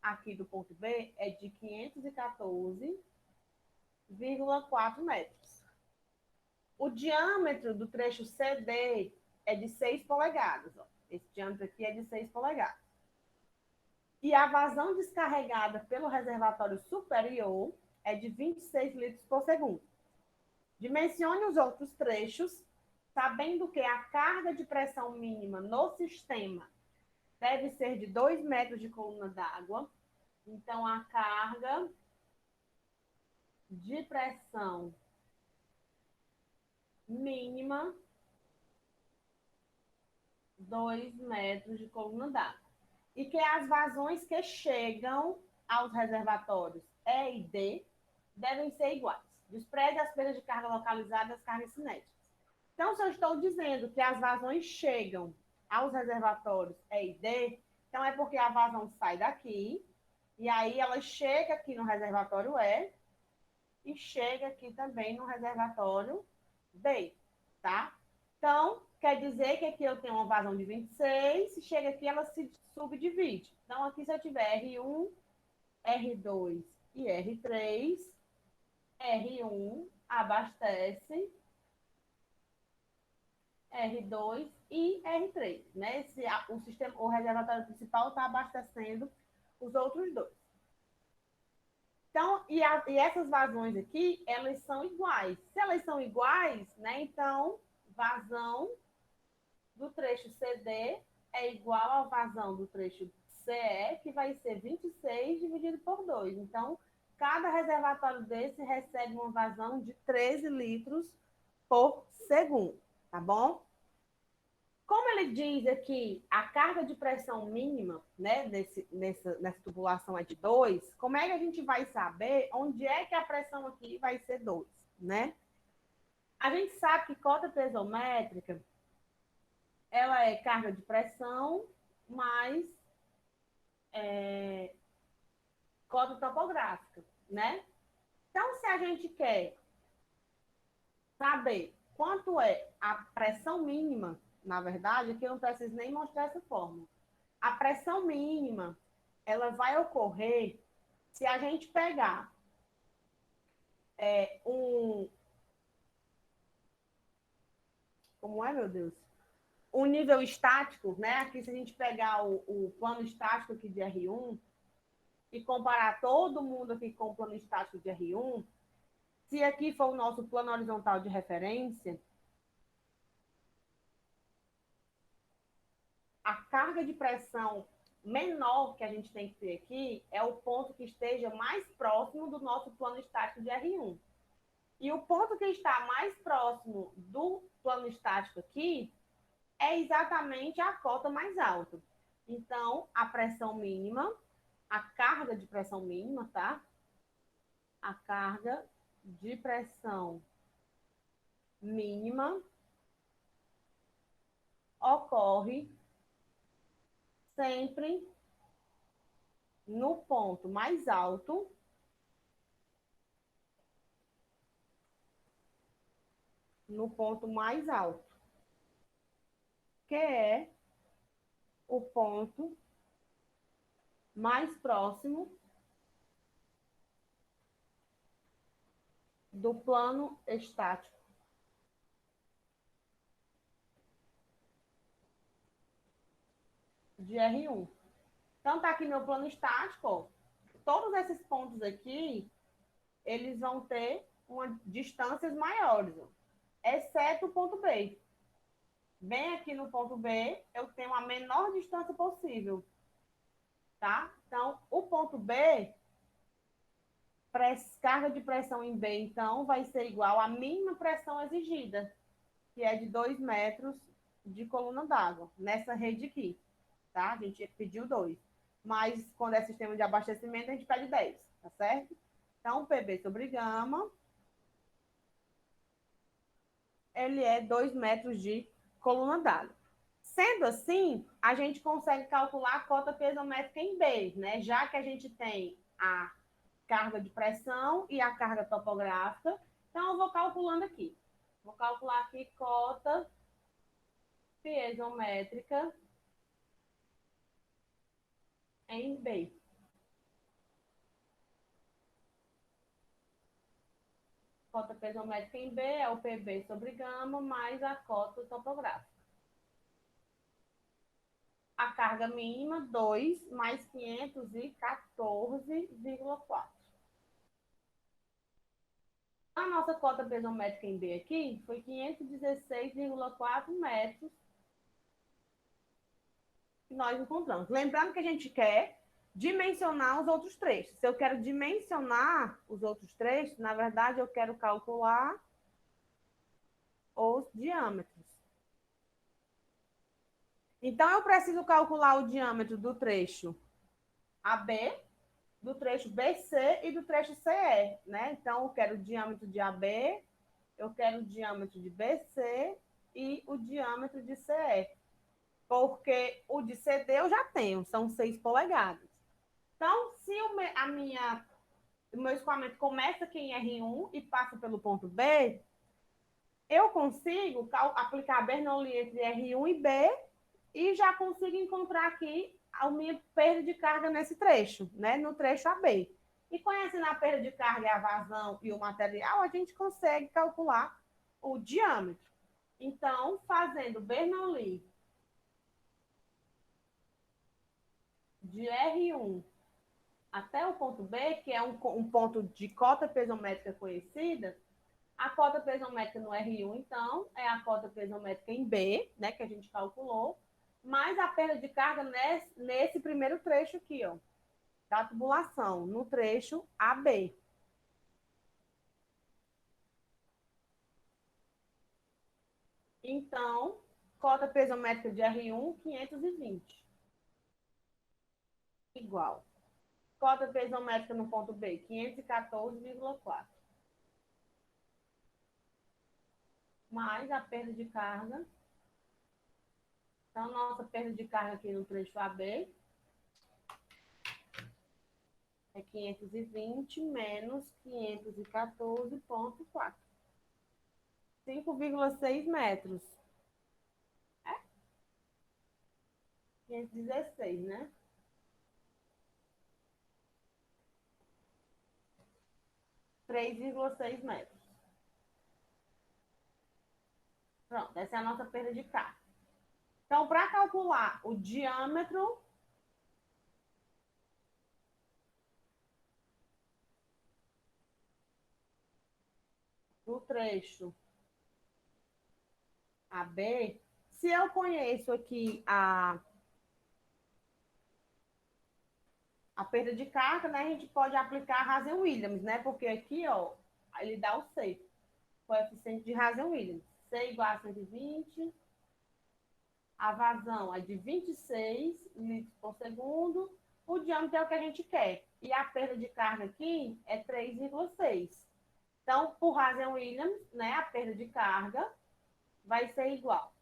aqui do ponto B é de 514,4 metros. O diâmetro do trecho CD é de 6 polegadas. Ó. Esse diâmetro aqui é de 6 polegadas. E a vazão descarregada pelo reservatório superior é de 26 litros por segundo. Dimensione os outros trechos, sabendo que a carga de pressão mínima no sistema deve ser de 2 metros de coluna d'água. Então, a carga de pressão mínima 2 metros de coluna d'água. E que as vazões que chegam aos reservatórios E e D devem ser iguais. Despreze as perdas de carga localizada das cargas cinéticas. Então, se eu estou dizendo que as vazões chegam aos reservatórios E e D, então é porque a vazão sai daqui, e aí ela chega aqui no reservatório E chega aqui também no reservatório D, tá? Então, quer dizer que aqui eu tenho uma vazão de 26, se chega aqui ela se subdivide. Então, aqui se eu tiver R1, R2 e R3, R1 abastece R2 e R3, né? O reservatório principal está abastecendo os outros dois. Então, e essas vazões aqui, elas são iguais. Se elas são iguais, né? Então, vazão do trecho CD é igual à vazão do trecho CE, que vai ser 26 dividido por 2. Então, cada reservatório desse recebe uma vazão de 13 litros por segundo, tá bom? Como ele diz aqui, a carga de pressão mínima, né, nessa tubulação é de 2, como é que a gente vai saber onde é que a pressão aqui vai ser 2, né? A gente sabe que cota piezométrica, ela é carga de pressão mais cota topográfica, né? Então, se a gente quer saber quanto é a pressão mínima, na verdade, aqui eu não preciso nem mostrar essa fórmula. A pressão mínima, ela vai ocorrer se a gente pegar como é, meu Deus? Um nível estático, né? Aqui, se a gente pegar o plano estático aqui de R1 e comparar todo mundo aqui com o plano estático de R1, se aqui for o nosso plano horizontal de referência, a carga de pressão menor que a gente tem que ter aqui é o ponto que esteja mais próximo do nosso plano estático de R1. E o ponto que está mais próximo do plano estático aqui é exatamente a cota mais alta. Então, a pressão mínima, a carga de pressão mínima, tá? A carga de pressão mínima ocorre sempre no ponto mais alto que é o ponto mais próximo do plano estático de R1. Então, tá aqui meu plano estático, ó. Todos esses pontos aqui, eles vão ter distâncias maiores, ó, exceto o ponto B. Bem aqui no ponto B, eu tenho a menor distância possível, tá? Então, o ponto B, carga de pressão em B, então, vai ser igual à mínima pressão exigida, que é de 2 metros de coluna d'água, nessa rede aqui, tá? A gente pediu 2. Mas, quando é sistema de abastecimento, a gente pede 10, tá certo? Então, PB sobre gama, ele é 2 metros de coluna d'água. Sendo assim, a gente consegue calcular a cota piezométrica em B, né? Já que a gente tem a carga de pressão e a carga topográfica. Então, eu vou calculando aqui. Vou calcular aqui cota piezométrica em B. Cota piezométrica em B é o PB sobre gama mais a cota topográfica. A carga mínima, 2 mais 514,4. A nossa cota piezométrica em B aqui foi 516,4 metros que nós encontramos. Lembrando que a gente quer dimensionar os outros trechos. Se eu quero dimensionar os outros trechos, na verdade, eu quero calcular os diâmetros. Então, eu preciso calcular o diâmetro do trecho AB, do trecho BC e do trecho CE, né? Então, eu quero o diâmetro de AB, eu quero o diâmetro de BC e o diâmetro de CE. Porque o de CD eu já tenho, são 6 polegadas. Então, se o meu escoamento começa aqui em R1 e passa pelo ponto B, eu consigo aplicar a Bernoulli entre R1 e B e já consigo encontrar aqui a minha perda de carga nesse trecho, né? No trecho AB. E conhecendo a perda de carga, a vazão e o material, a gente consegue calcular o diâmetro. Então, fazendo Bernoulli de R1 até o ponto B, que é um ponto de cota pesométrica conhecida, a cota pesométrica no R1, então, é a cota pesométrica em B, né, que a gente calculou, mais a perda de carga nesse primeiro trecho aqui, ó, da tubulação, no trecho AB. Então, cota pesométrica de R1, 520. Igual. Cota pesométrica no ponto B, 514,4. Mais a perda de carga. Então, nossa perda de carga aqui no trecho AB é 520 menos 514,4. 5,6 metros. É 516, né? Três vírgula seis metros. Pronto, essa é a nossa perda de carga. Então, para calcular o diâmetro do trecho AB, se eu conheço aqui a perda de carga, né, a gente pode aplicar a Hazen-Williams, né? Porque aqui, ó, ele dá o C, coeficiente de Hazen-Williams. C igual a 120, a vazão é de 26 litros por segundo, o diâmetro é o que a gente quer. E a perda de carga aqui é 3,6. Então, por Hazen-Williams, né, a perda de carga vai ser igual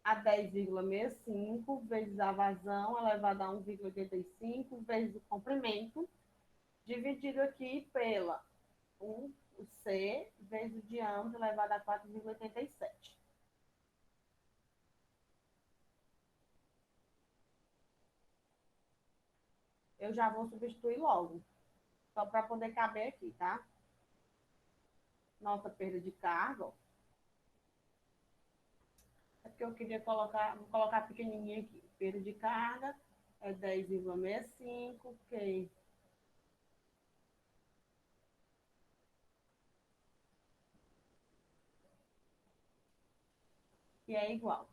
a 10,65 vezes a vazão elevado a 1,85 vezes o comprimento, dividido aqui pela o C vezes o diâmetro elevado a 4,87. Eu já vou substituir logo, só para poder caber aqui, tá? Nossa perda de carga, ó. É porque eu queria colocar, vou colocar pequenininha aqui. Perda de carga é 10,65, que é igual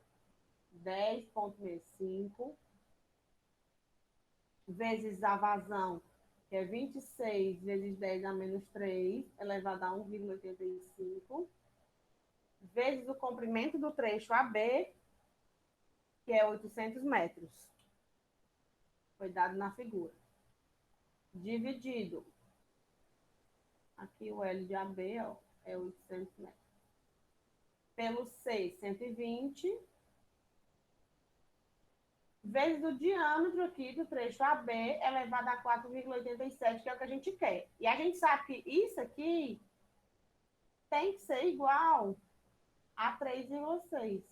10,65 vezes a vazão, que é 26 vezes 10 a menos 3, elevado a 1,85, vezes o comprimento do trecho AB, que é 800 metros. Foi dado na figura. Dividido. Aqui o L de AB, ó, é 800 metros. Pelo C, 120, vezes o diâmetro aqui do trecho AB elevado a 4,87, que é o que a gente quer. E a gente sabe que isso aqui tem que ser igual a 3,6.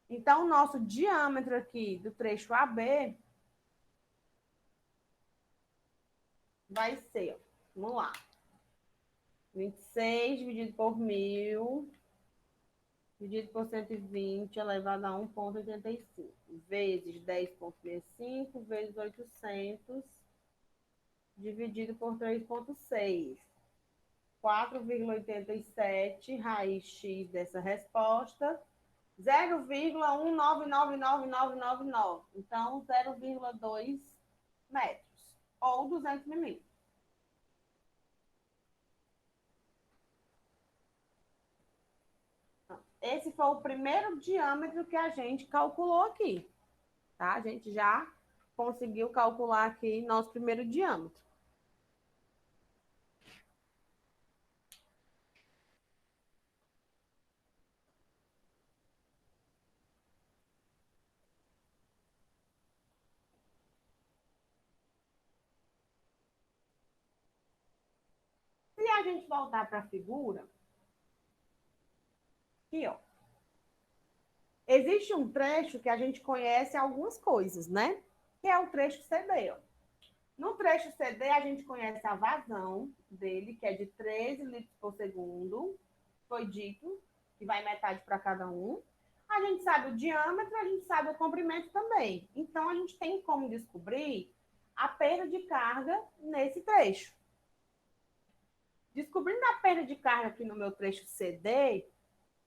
Então, o nosso diâmetro aqui do trecho AB vai ser, ó, vamos lá, 26 dividido por 1.000, dividido por 120, elevado a 1,85, vezes 10,65, vezes 800, dividido por 3,6. 4,87, raiz x dessa resposta, 0,1999999. Então, 0,2 metros, ou 200 milímetros. esse foi o primeiro diâmetro que a gente calculou aqui, tá? A gente já conseguiu calcular aqui nosso primeiro diâmetro. Se a gente voltar para a figura, aqui, ó, existe um trecho que a gente conhece algumas coisas, né? Que é o trecho CD, ó. No trecho CD, a gente conhece a vazão dele, que é de 13 litros por segundo. Foi dito que vai metade para cada um. A gente sabe o diâmetro, a gente sabe o comprimento também. Então, a gente tem como descobrir a perda de carga nesse trecho. Descobrindo a perda de carga aqui no meu trecho CD,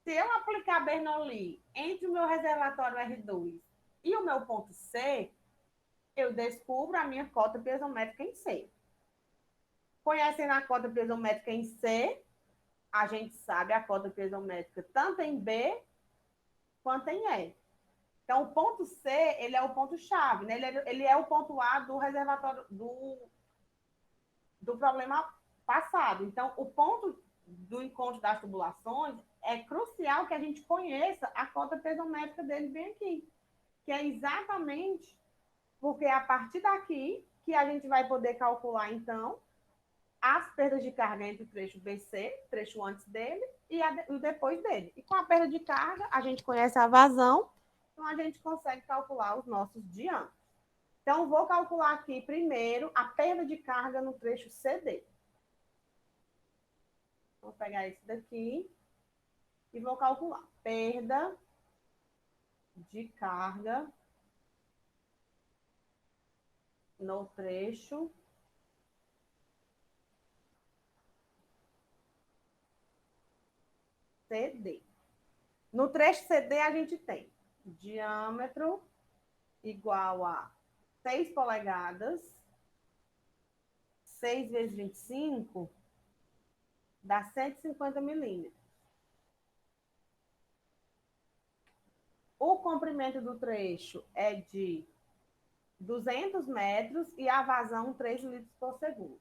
se eu aplicar Bernoulli entre o meu reservatório R2 e o meu ponto C, eu descubro a minha cota piezométrica em C. Conhecendo a cota piezométrica em C, a gente sabe a cota piezométrica tanto em B quanto em E. Então, o ponto C, ele é o ponto-chave, né? Ele é o ponto A do reservatório, do problema passado. Então, o ponto do encontro das tubulações é crucial que a gente conheça a cota piezométrica dele bem aqui, que é exatamente porque é a partir daqui que a gente vai poder calcular, então, as perdas de carga entre o trecho BC, trecho antes dele, e o depois dele. E com a perda de carga, a gente conhece a vazão, então a gente consegue calcular os nossos diâmetros. Então, vou calcular aqui primeiro a perda de carga no trecho CD. Vou pegar esse daqui e vou calcular. Perda de carga no trecho CD. No trecho CD, a gente tem diâmetro igual a 6 polegadas, 6 vezes 25 dá 150 milímetros. O comprimento do trecho é de 200 metros e a vazão 3 litros por segundo.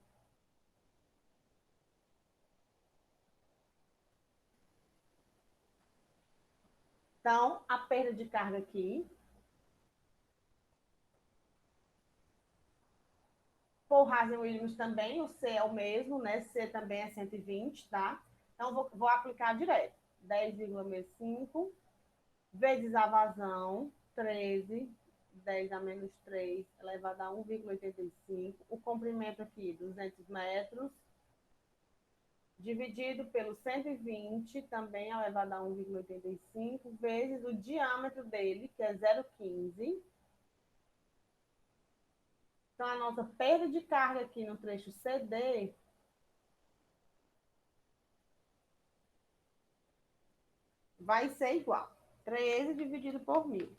Então, a perda de carga aqui, por Hazen-Williams também, o C é o mesmo, né? C também é 120, tá? Então, vou aplicar direto. 10,65 vezes a vazão, 13, 10 a menos 3 elevado a 1,85. O comprimento aqui, 200 metros, dividido pelo 120, também elevado a 1,85, vezes o diâmetro dele, que é 0,15. Então, a nossa perda de carga aqui no trecho CD vai ser igual. 13 dividido por 1.000.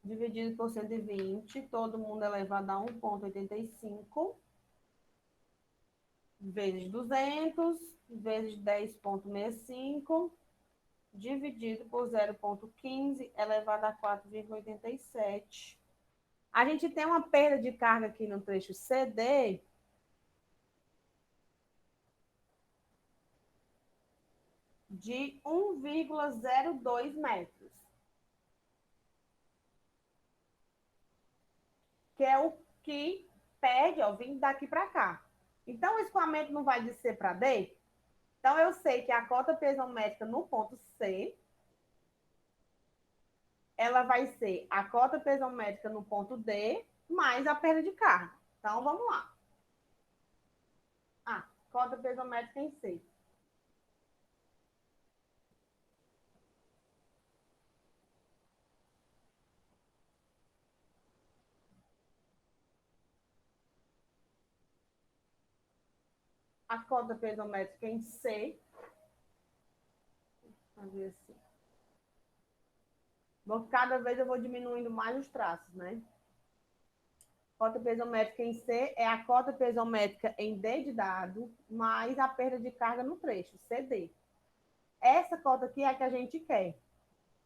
Dividido por 120, todo mundo elevado a 1,85, vezes 200, vezes 10,65, dividido por 0,15, elevado a 4,87. A gente tem uma perda de carga aqui no trecho CD de 1,02 metros, que é o que perde, ó, vindo daqui para cá. Então, o escoamento não vai de C para D. Então, eu sei que a cota piezométrica no ponto C, ela vai ser a cota piezométrica no ponto D, mais a perda de carga. Então, vamos lá. Ah, cota piezométrica em C. A cota piezométrica em C. Fazer assim. Cada vez eu vou diminuindo mais os traços, né? Cota piezométrica em C é a cota piezométrica em D de dado, mais a perda de carga no trecho, CD. Essa cota aqui é a que a gente quer.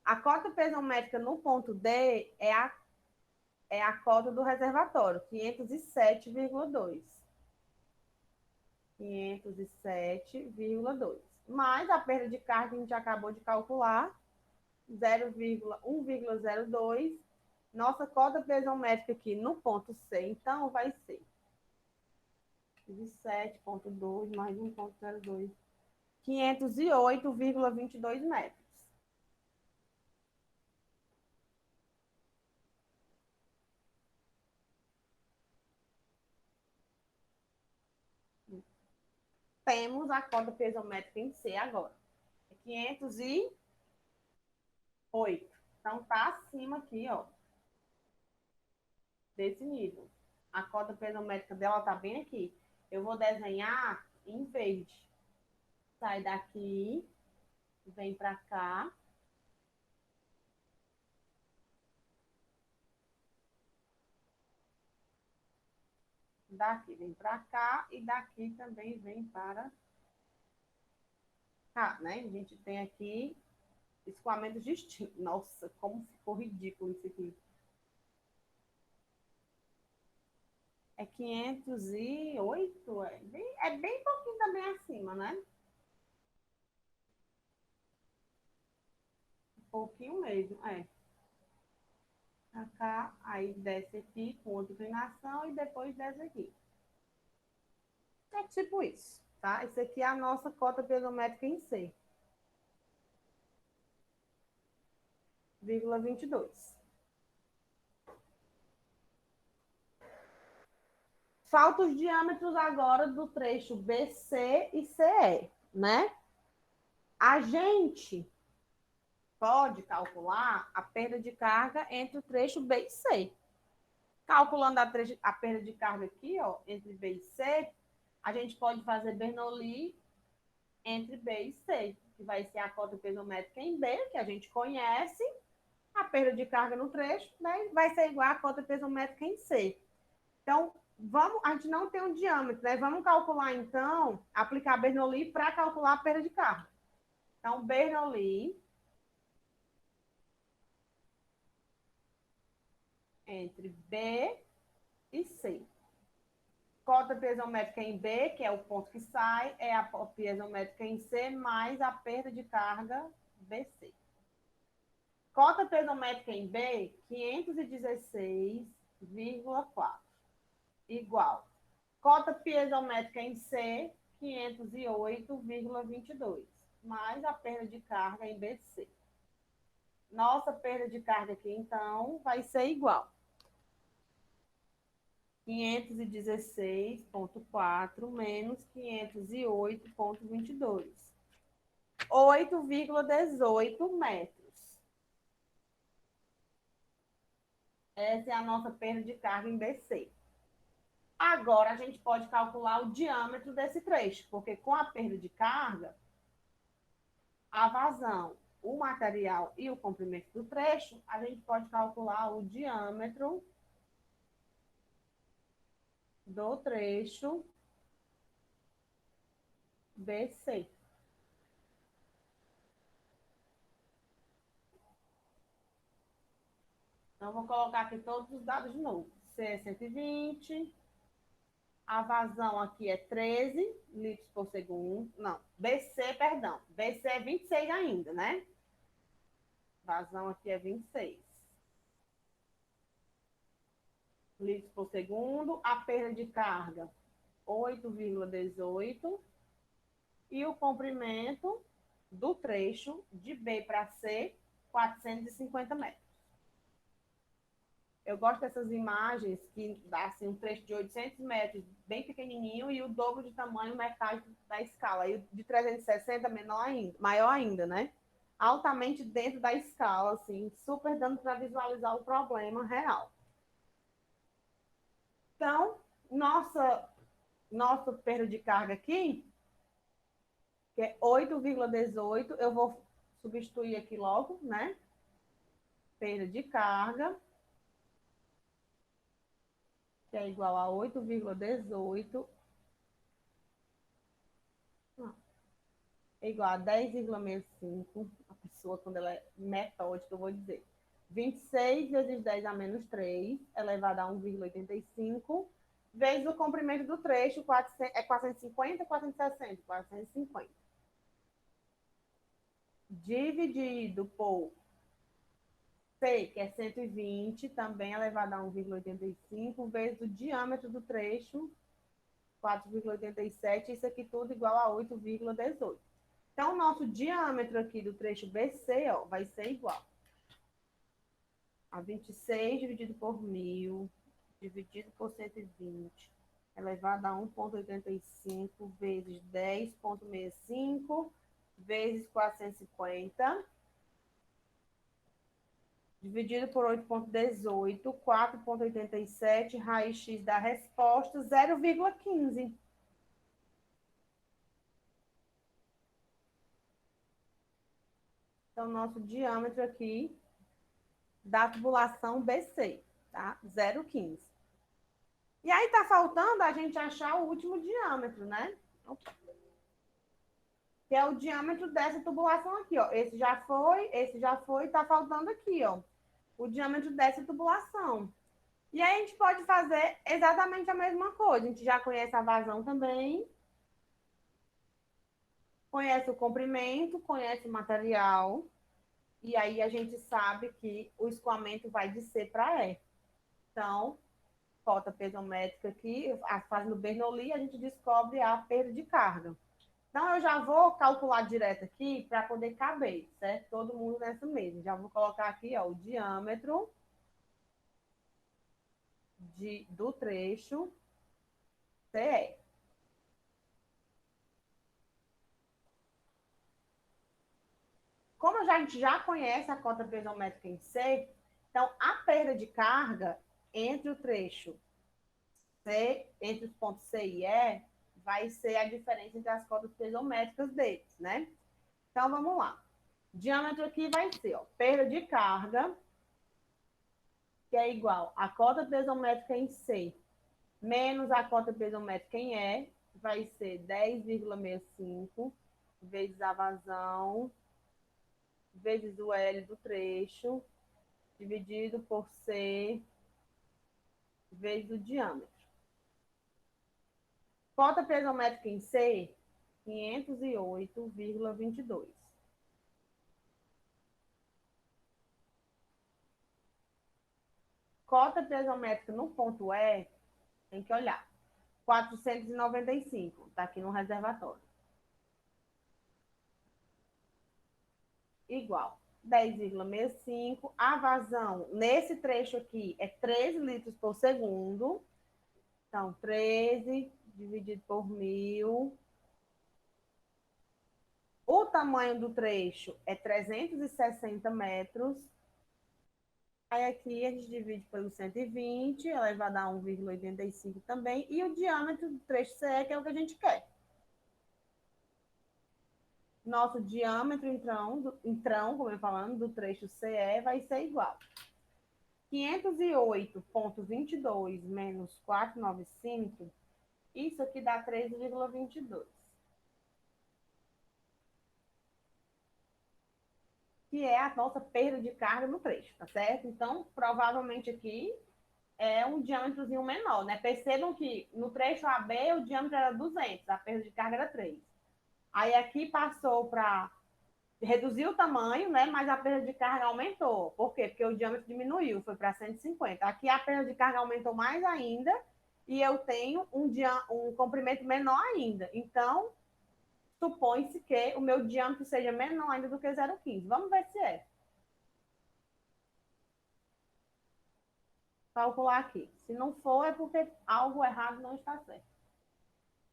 A cota pesométrica no ponto D é a cota do reservatório, 507,2. 507,2. Mais a perda de carga que a gente acabou de calcular, 0,1,02. Nossa cota pesométrica aqui no ponto C, então, vai ser 17,2 mais 1,02. 508,22 metros. Temos a cota pesométrica em C agora. 508. Então, tá acima aqui, ó, desse nível. A cota pesométrica dela tá bem aqui. Eu vou desenhar em verde. Sai daqui, vem para cá. Daqui vem para cá e daqui também vem para cá, né? A gente tem aqui escoamentos distintos. Nossa, como ficou ridículo isso aqui. É 508, é bem pouquinho também acima, né? Um pouquinho mesmo, é. Pra cá, aí desce aqui com outra inclinação e depois desce aqui. É tipo isso, tá? Isso aqui é a nossa cota pesométrica em C, 0,22. Falta os diâmetros agora do trecho BC e CE, né? A gente pode calcular a perda de carga entre o trecho B e C. Calculando a perda de carga aqui, ó, entre B e C, a gente pode fazer Bernoulli entre B e C, que vai ser a cota pesométrica em B, que a gente conhece, a perda de carga no trecho, né, vai ser igual a cota pesométrica em C. Então, a gente não tem um diâmetro, né? Vamos calcular, então, aplicar Bernoulli para calcular a perda de carga. Então, Bernoulli entre B e C. Cota piezométrica em B, que é o ponto que sai, é a piezométrica em C mais a perda de carga BC. Cota piezométrica em B, 516,4. Igual. Cota piezométrica em C, 508,22. Mais a perda de carga em BC. Nossa perda de carga aqui, então, vai ser igual. 516,4 menos 508,22. 8,18 metros. Essa é a nossa perda de carga em BC. Agora a gente pode calcular o diâmetro desse trecho, porque com a perda de carga, a vazão, o material e o comprimento do trecho, a gente pode calcular o diâmetro do trecho BC. Então, vou colocar aqui todos os dados de novo. C é 120, a vazão aqui é 13 litros por segundo. Não, BC, perdão. BC é 26 ainda, né? Vazão aqui é 26 litros por segundo. A perda de carga, 8,18. E o comprimento do trecho de B para C, 450 metros. Eu gosto dessas imagens que dá assim, um trecho de 800 metros, bem pequenininho, e o dobro de tamanho, metade da escala. E o de 360, maior ainda, né? Altamente dentro da escala, assim, super dando para visualizar o problema real. Então, nossa perda de carga aqui, que é 8,18, eu vou substituir aqui logo, né? Perda de carga, que é igual a 8,18. é igual a 10,65. A pessoa, quando ela é metódica, eu vou dizer. 26 vezes 10 a menos 3, elevado a 1,85, vezes o comprimento do trecho, 400, é 450 ou 460? 450. Dividido por C, que é 120, também elevado a 1,85, vezes o diâmetro do trecho, 4,87, isso aqui tudo igual a 8,18. Então, o nosso diâmetro aqui do trecho BC, ó, vai ser igual a 26 dividido por 1.000, dividido por 120, elevado a 1,85 vezes 10,65 vezes 450, dividido por 8,18, 4,87, raiz x da resposta, 0,15. Então, nosso diâmetro aqui da tubulação BC, tá? 0,15. E aí tá faltando a gente achar o último diâmetro, né? Que é o diâmetro dessa tubulação aqui, ó. Esse já foi, tá faltando aqui, ó. O diâmetro dessa tubulação. E aí a gente pode fazer exatamente a mesma coisa. A gente já conhece a vazão também, conhece o comprimento, conhece o material, e aí a gente sabe que o escoamento vai de C para E. Então, cota pesométrica aqui, fazendo Bernoulli, a gente descobre a perda de carga. Então, eu já vou calcular direto aqui para poder caber, certo? Todo mundo nessa mesa. Já vou colocar aqui, ó, o diâmetro do trecho CE. Como a gente já conhece a cota pesométrica em C, então a perda de carga entre o trecho C, entre os pontos C e E, vai ser a diferença entre as cotas pesométricas deles, né? Então, vamos lá. O diâmetro aqui vai ser, ó, perda de carga, que é igual a cota pesométrica em C menos a cota pesométrica em E, vai ser 10,65 vezes a vazão, vezes o L do trecho, dividido por C, vezes o diâmetro. Cota pesométrica em C, 508,22. Cota pesométrica no ponto E, tem que olhar. 495, está aqui no reservatório. Igual. 10,65. A vazão nesse trecho aqui é 13 litros por segundo. Então, 13 dividido por 1.000. O tamanho do trecho é 360 metros. Aí aqui a gente divide pelo 120, elevado a 1,85 também. E o diâmetro do trecho CE, que é o que a gente quer. Nosso diâmetro, então, como eu falando, do trecho CE vai ser igual. 508,22 menos 495, isso aqui dá 13,22. Que é a nossa perda de carga no trecho, tá certo? Então, provavelmente aqui é um diâmetrozinho menor, né? Percebam que no trecho AB o diâmetro era 200, a perda de carga era 3. Aí aqui passou para reduzir o tamanho, né? Mas a perda de carga aumentou. Por quê? Porque o diâmetro diminuiu, foi para 150. Aqui a perda de carga aumentou mais ainda e eu tenho um comprimento menor ainda. Então, supõe-se que o meu diâmetro seja menor ainda do que 0,15. Vamos ver se é. Calcular aqui. Se não for, é porque algo errado não está certo.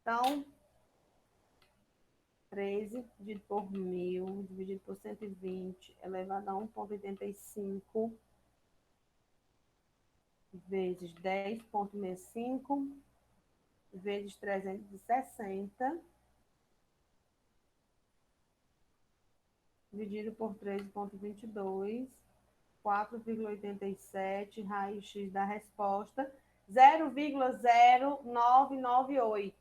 Então, 13 dividido por 1.000, dividido por 120, elevado a 1,85, vezes 10,65, vezes 360, dividido por 13,22, 4,87, raiz x da resposta, 0,0998.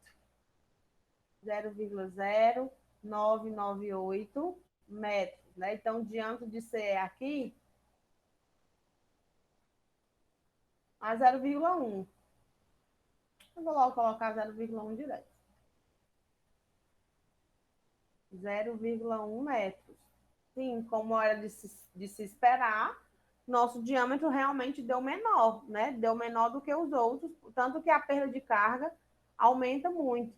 0,0998. 998 metros, né? Então, o diâmetro de CE aqui a 0,1. Eu vou logo colocar 0,1 direto. 0,1 metros. Sim, como era de se esperar, nosso diâmetro realmente deu menor, né? Deu menor do que os outros, tanto que a perda de carga aumenta muito.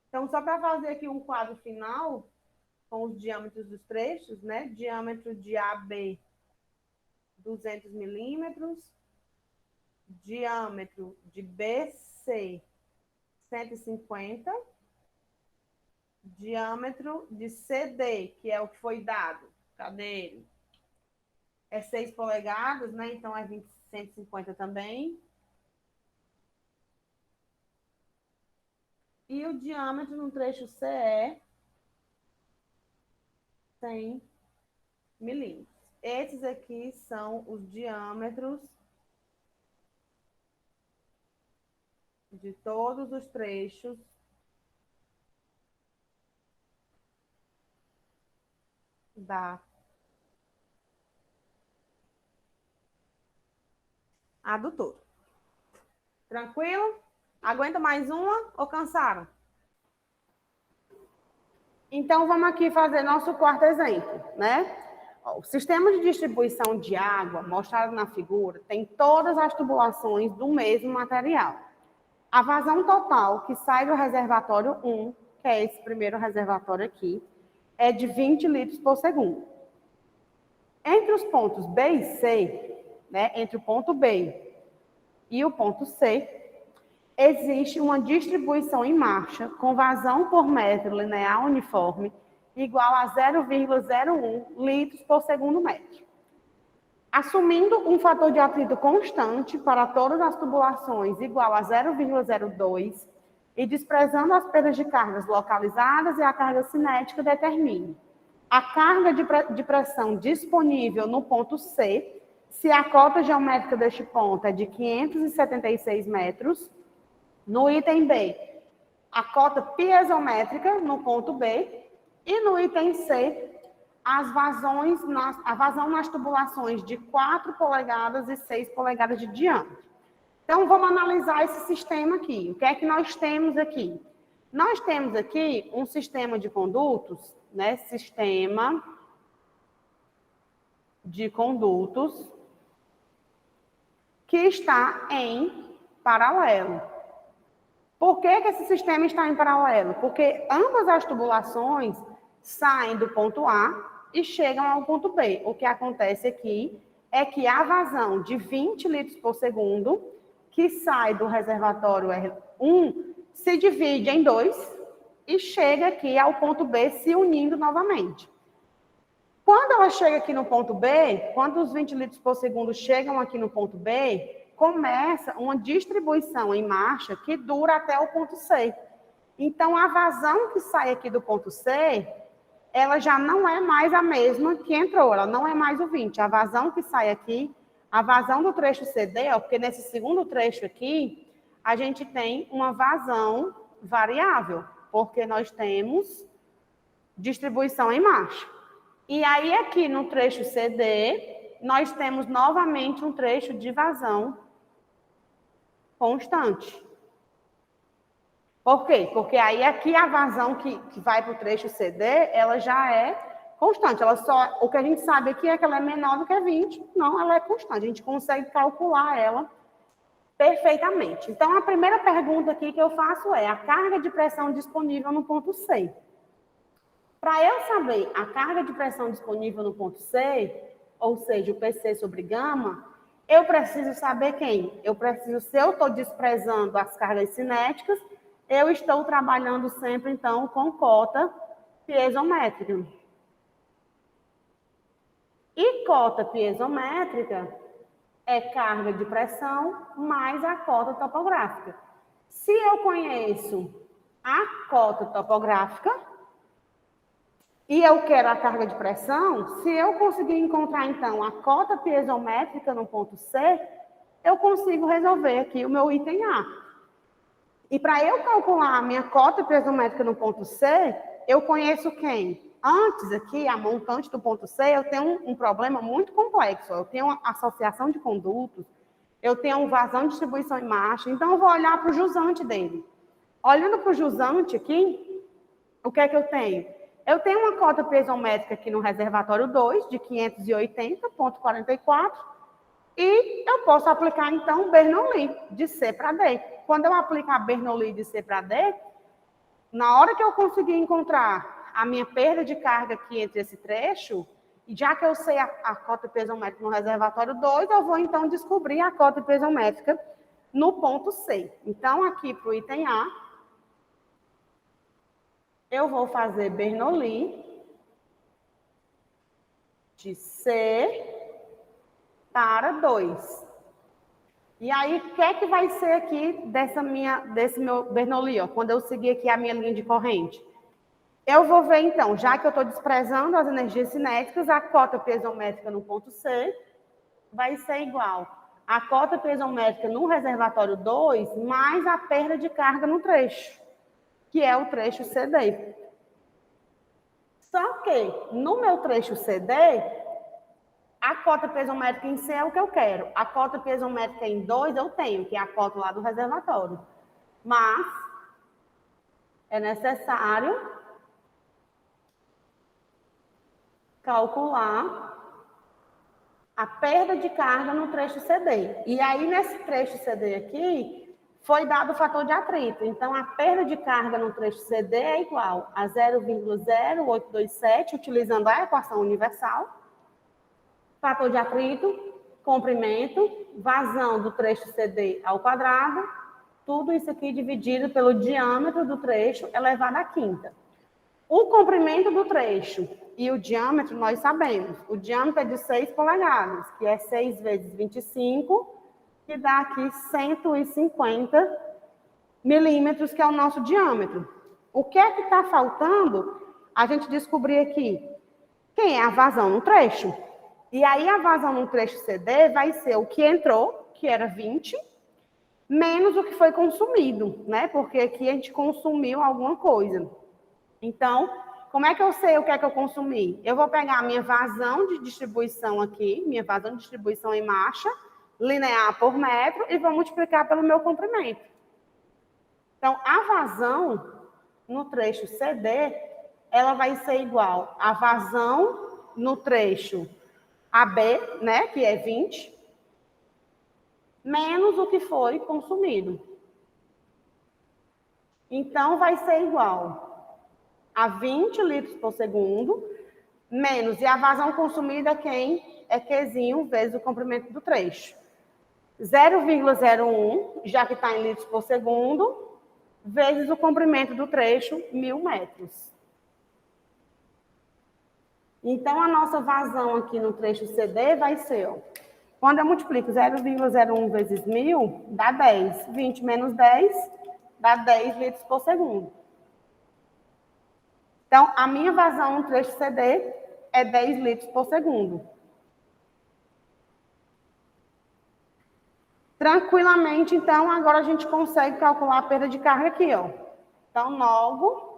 Então, só para fazer aqui um quadro final, com os diâmetros dos trechos, né? Diâmetro de AB, 200 milímetros. Diâmetro de BC, 150. Diâmetro de CD, que é o que foi dado. Cadê ele? É 6 polegadas, né? Então é 150 também. E o diâmetro no trecho CE, 100 milímetros. Esses aqui são os diâmetros de todos os trechos da adutora. Tranquilo? Aguenta mais uma ou cansaram? Então, vamos aqui fazer nosso quarto exemplo, né? O sistema de distribuição de água, mostrado na figura, tem todas as tubulações do mesmo material. A vazão total que sai do reservatório 1, que é esse primeiro reservatório aqui, é de 20 litros por segundo. Entre os pontos B e C, né, entre o ponto B e o ponto C, existe uma distribuição em marcha com vazão por metro linear uniforme igual a 0,01 litros por segundo metro. Assumindo um fator de atrito constante para todas as tubulações igual a 0,02 e desprezando as perdas de cargas localizadas e a carga cinética, determine a carga de pressão disponível no ponto C, se a cota geométrica deste ponto é de 576 metros. No item B, a cota piezométrica no ponto B. E no item C, a vazão nas tubulações de 4 polegadas e 6 polegadas de diâmetro. Então, vamos analisar esse sistema aqui. O que é que nós temos aqui? Nós temos aqui um sistema de condutos, né? Sistema de condutos que está em paralelo. Por que esse sistema está em paralelo? Porque ambas as tubulações saem do ponto A e chegam ao ponto B. O que acontece aqui é que a vazão de 20 litros por segundo, que sai do reservatório R1, se divide em 2 e chega aqui ao ponto B se unindo novamente. Quando ela chega aqui no ponto B, quando os 20 litros por segundo chegam aqui no ponto B, começa uma distribuição em marcha que dura até o ponto C. Então, a vazão que sai aqui do ponto C, ela já não é mais a mesma que entrou, ela não é mais o 20. A vazão que sai aqui, a vazão do trecho CD, ó, porque nesse segundo trecho aqui, a gente tem uma vazão variável, porque nós temos distribuição em marcha. E aí, aqui no trecho CD, nós temos novamente um trecho de vazão constante. Por quê? Porque aí aqui a vazão que vai para o trecho CD, ela já é constante. O que a gente sabe aqui é que ela é menor do que 20. Não, ela é constante. A gente consegue calcular ela perfeitamente. Então, a primeira pergunta aqui que eu faço é a carga de pressão disponível no ponto C. Para eu saber a carga de pressão disponível no ponto C, ou seja, o PC sobre gama, eu preciso saber quem? Se eu estou desprezando as cargas cinéticas, eu estou trabalhando sempre, então, com cota piezométrica. E cota piezométrica é carga de pressão mais a cota topográfica. Se eu conheço a cota topográfica, e eu quero a carga de pressão, se eu conseguir encontrar, então, a cota piezométrica no ponto C, eu consigo resolver aqui o meu item A. E para eu calcular a minha cota piezométrica no ponto C, eu conheço quem? Antes aqui, a montante do ponto C, eu tenho um problema muito complexo. Eu tenho uma associação de condutos, eu tenho um vazão de distribuição em marcha, então eu vou olhar para o jusante dele. Olhando para o jusante aqui, o que é que eu tenho? Eu tenho uma cota piezométrica aqui no reservatório 2, de 580,44, e eu posso aplicar, então, Bernoulli, de C para D. Quando eu aplicar Bernoulli de C para D, na hora que eu conseguir encontrar a minha perda de carga aqui entre esse trecho, e já que eu sei a cota piezométrica no reservatório 2, eu vou, então, descobrir a cota piezométrica no ponto C. Então, aqui para o item A, eu vou fazer Bernoulli de C para 2. E aí, o que é que vai ser aqui desse meu Bernoulli, ó, quando eu seguir aqui a minha linha de corrente? Eu vou ver, então, já que eu estou desprezando as energias cinéticas, a cota piezométrica no ponto C vai ser igual à cota piezométrica no reservatório 2 mais a perda de carga no trecho, que é o trecho CD. Só que, no meu trecho CD, a cota piezométrica em C é o que eu quero. A cota piezométrica em 2 eu tenho, que é a cota lá do reservatório. Mas é necessário calcular a perda de carga no trecho CD. E aí, nesse trecho CD aqui, foi dado o fator de atrito. Então, a perda de carga no trecho CD é igual a 0,0827, utilizando a equação universal. Fator de atrito, comprimento, vazão do trecho CD ao quadrado, tudo isso aqui dividido pelo diâmetro do trecho elevado à quinta. O comprimento do trecho e o diâmetro nós sabemos. O diâmetro é de 6 polegadas, que é 6 vezes 25, que dá aqui 150 milímetros, que é o nosso diâmetro. O que é que está faltando a gente descobrir aqui? Quem é a vazão no trecho? E aí, a vazão no trecho CD vai ser o que entrou, que era 20, menos o que foi consumido, né? Porque aqui a gente consumiu alguma coisa. Então, como é que eu sei o que é que eu consumi? Eu vou pegar a minha vazão de distribuição aqui, minha vazão de distribuição em marcha, linear por metro, e vou multiplicar pelo meu comprimento. Então, a vazão no trecho CD, ela vai ser igual à vazão no trecho AB, né, que é 20, menos o que foi consumido. Então, vai ser igual a 20 litros por segundo, menos, e a vazão consumida quem? É Qzinho vezes o comprimento do trecho. 0,01, já que está em litros por segundo, vezes o comprimento do trecho, 1.000 metros. Então, a nossa vazão aqui no trecho CD vai ser, ó, quando eu multiplico 0,01 vezes 1.000, dá 10. 20 menos 10, dá 10 litros por segundo. Então, a minha vazão no trecho CD é 10 litros por segundo. Tranquilamente, então, agora a gente consegue calcular a perda de carga aqui, ó. Então, logo,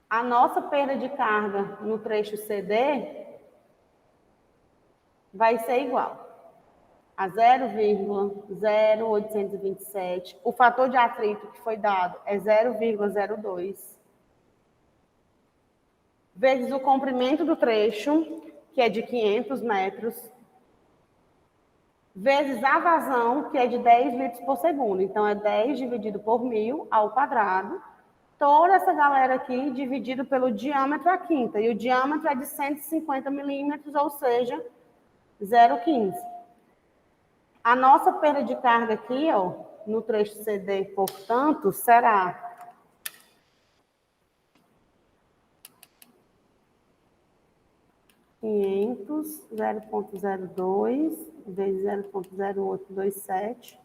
a nossa perda de carga no trecho CD vai ser igual a 0,0827. O fator de atrito que foi dado é 0,02. Vezes o comprimento do trecho, que é de 500 metros, vezes a vazão, que é de 10 litros por segundo. Então, é 10 dividido por 1.000 ao quadrado. Toda essa galera aqui dividido pelo diâmetro à quinta. E o diâmetro é de 150 milímetros, ou seja, 0,15. A nossa perda de carga aqui, ó, no trecho CD, portanto, será 500, 0,02 vezes 0,0827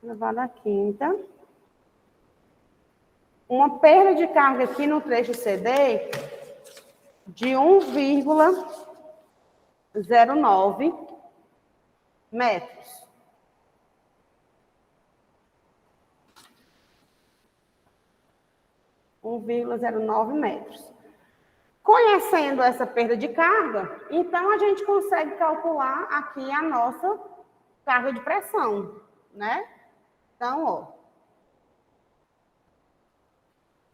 elevado à quinta. Uma perda de carga aqui no trecho CD de 1,09 metros. 1,09 metros. Conhecendo essa perda de carga, então a gente consegue calcular aqui a nossa carga de pressão, né? Então, ó.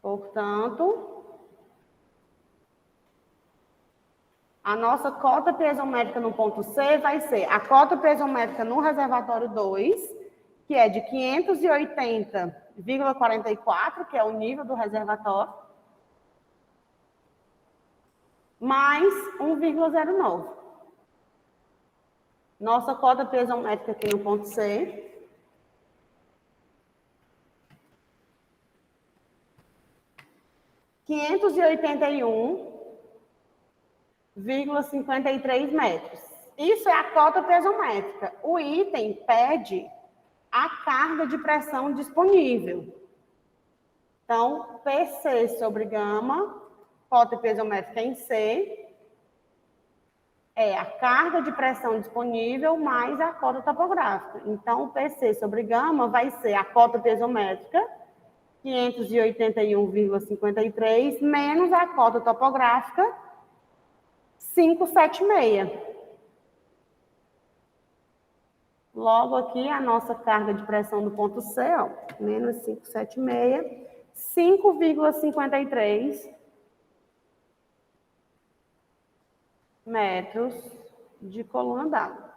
Portanto, a nossa cota piezométrica no ponto C vai ser a cota piezométrica no reservatório 2, que é de 580,44, que é o nível do reservatório, mais 1,09. Nossa cota piezométrica aqui no ponto C. 581,53 metros. Isso é a cota piezométrica. O item pede a carga de pressão disponível. Então, PC sobre gama, cota piezométrica em C, é a carga de pressão disponível mais a cota topográfica. Então, o PC sobre gama vai ser a cota piezométrica, 581,53, menos a cota topográfica, 576. Logo aqui, a nossa carga de pressão do ponto C, ó, menos 576, 5,53 metros de coluna d'água.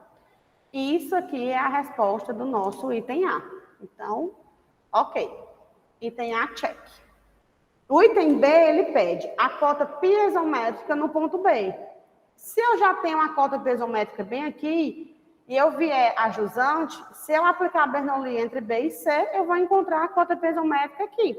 Isso aqui é a resposta do nosso item A. Então, ok. Item A, check. O item B, ele pede a cota piezométrica no ponto B. Se eu já tenho a cota piezométrica bem aqui, e eu vier a jusante, se eu aplicar a Bernoulli entre B e C, eu vou encontrar a cota piezométrica aqui,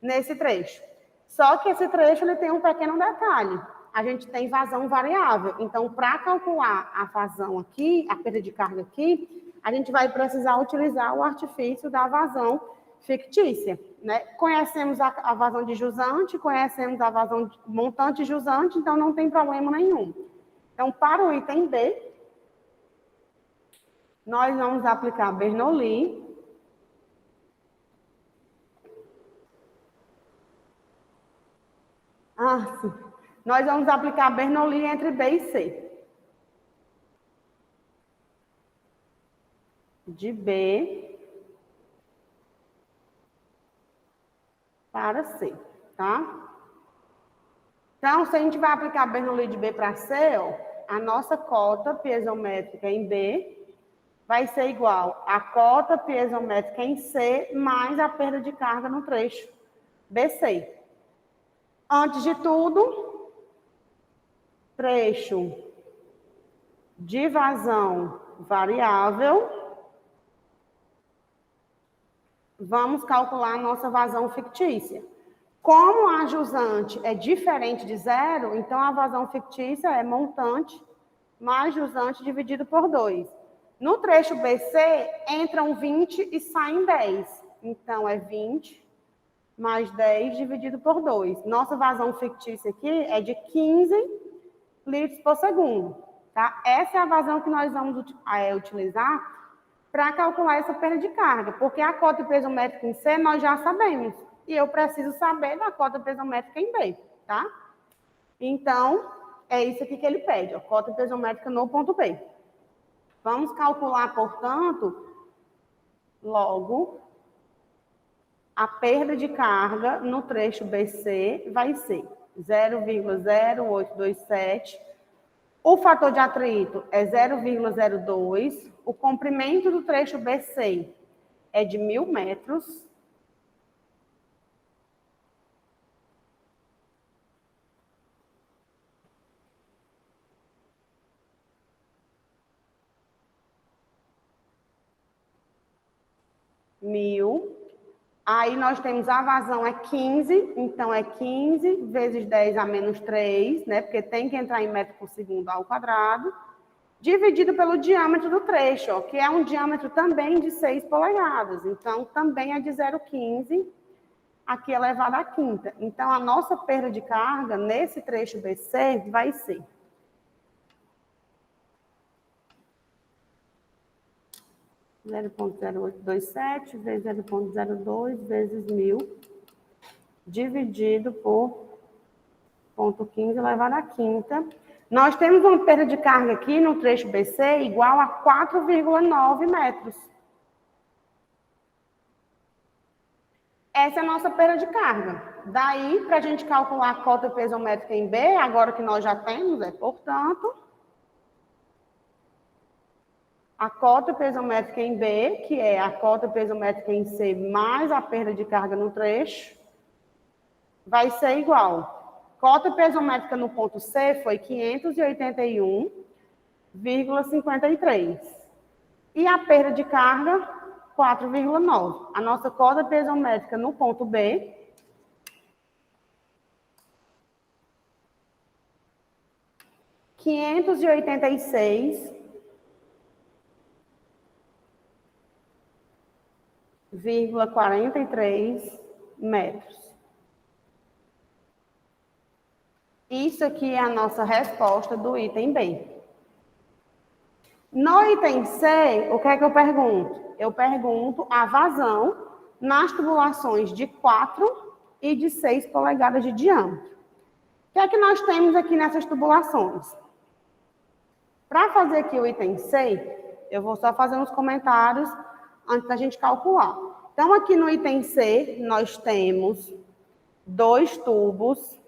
nesse trecho. Só que esse trecho ele tem um pequeno detalhe. A gente tem vazão variável. Então, para calcular a vazão aqui, a perda de carga aqui, a gente vai precisar utilizar o artifício da vazão fictícia, né? Conhecemos a vazão de jusante, conhecemos a vazão de montante jusante, então não tem problema nenhum. Então, para o item B, nós vamos aplicar Bernoulli. Sim. Nós vamos aplicar Bernoulli entre B e C. De B para C, tá? Então, se a gente vai aplicar Bernoulli de B para C, ó, a nossa cota piezométrica em B vai ser igual a cota piezométrica em C mais a perda de carga no trecho BC. Antes de tudo, trecho de vazão variável, vamos calcular a nossa vazão fictícia. Como a jusante é diferente de zero, então a vazão fictícia é montante mais jusante dividido por 2. No trecho BC, entram 20 e saem 10. Então, é 20 mais 10 dividido por 2. Nossa vazão fictícia aqui é de 15 litros por segundo. Tá? Essa é a vazão que nós vamos utilizar para calcular essa perda de carga, porque a cota piezométrica em C nós já sabemos, e eu preciso saber da cota piezométrica em B, tá? Então, é isso aqui que ele pede, a cota piezométrica no ponto B. Vamos calcular, portanto, logo, a perda de carga no trecho BC vai ser 0,0827. O fator de atrito é 0,02. O comprimento do trecho BC é de 1.000 metros. Aí nós temos a vazão é 15, então é 15 vezes 10 a menos 3, né? Porque tem que entrar em metro por segundo ao quadrado, dividido pelo diâmetro do trecho, ó, que é um diâmetro também de 6 polegadas. Então, também é de 0,15, aqui elevado à quinta. Então, a nossa perda de carga nesse trecho BC vai ser 0,0827 vezes 0,02 vezes 1.000 dividido por 0,15 elevado à quinta. Nós temos uma perda de carga aqui no trecho BC igual a 4,9 metros. Essa é a nossa perda de carga. Daí, para a gente calcular a cota piezométrica em B, agora que nós já temos, portanto, a cota piezométrica em B, que é a cota piezométrica em C mais a perda de carga no trecho, vai ser igual. Cota piezométrica no ponto C foi 581,53. E a perda de carga, 4,9. A nossa cota piezométrica no ponto B, quinhentos e oitenta e seis 43 metros. Isso aqui é a nossa resposta do item B. No item C, o que é que eu pergunto? Eu pergunto a vazão nas tubulações de 4 e de 6 polegadas de diâmetro. O que é que nós temos aqui nessas tubulações? Para fazer aqui o item C, eu vou só fazer uns comentários antes da gente calcular. Então, aqui no item C, nós temos 2 tubos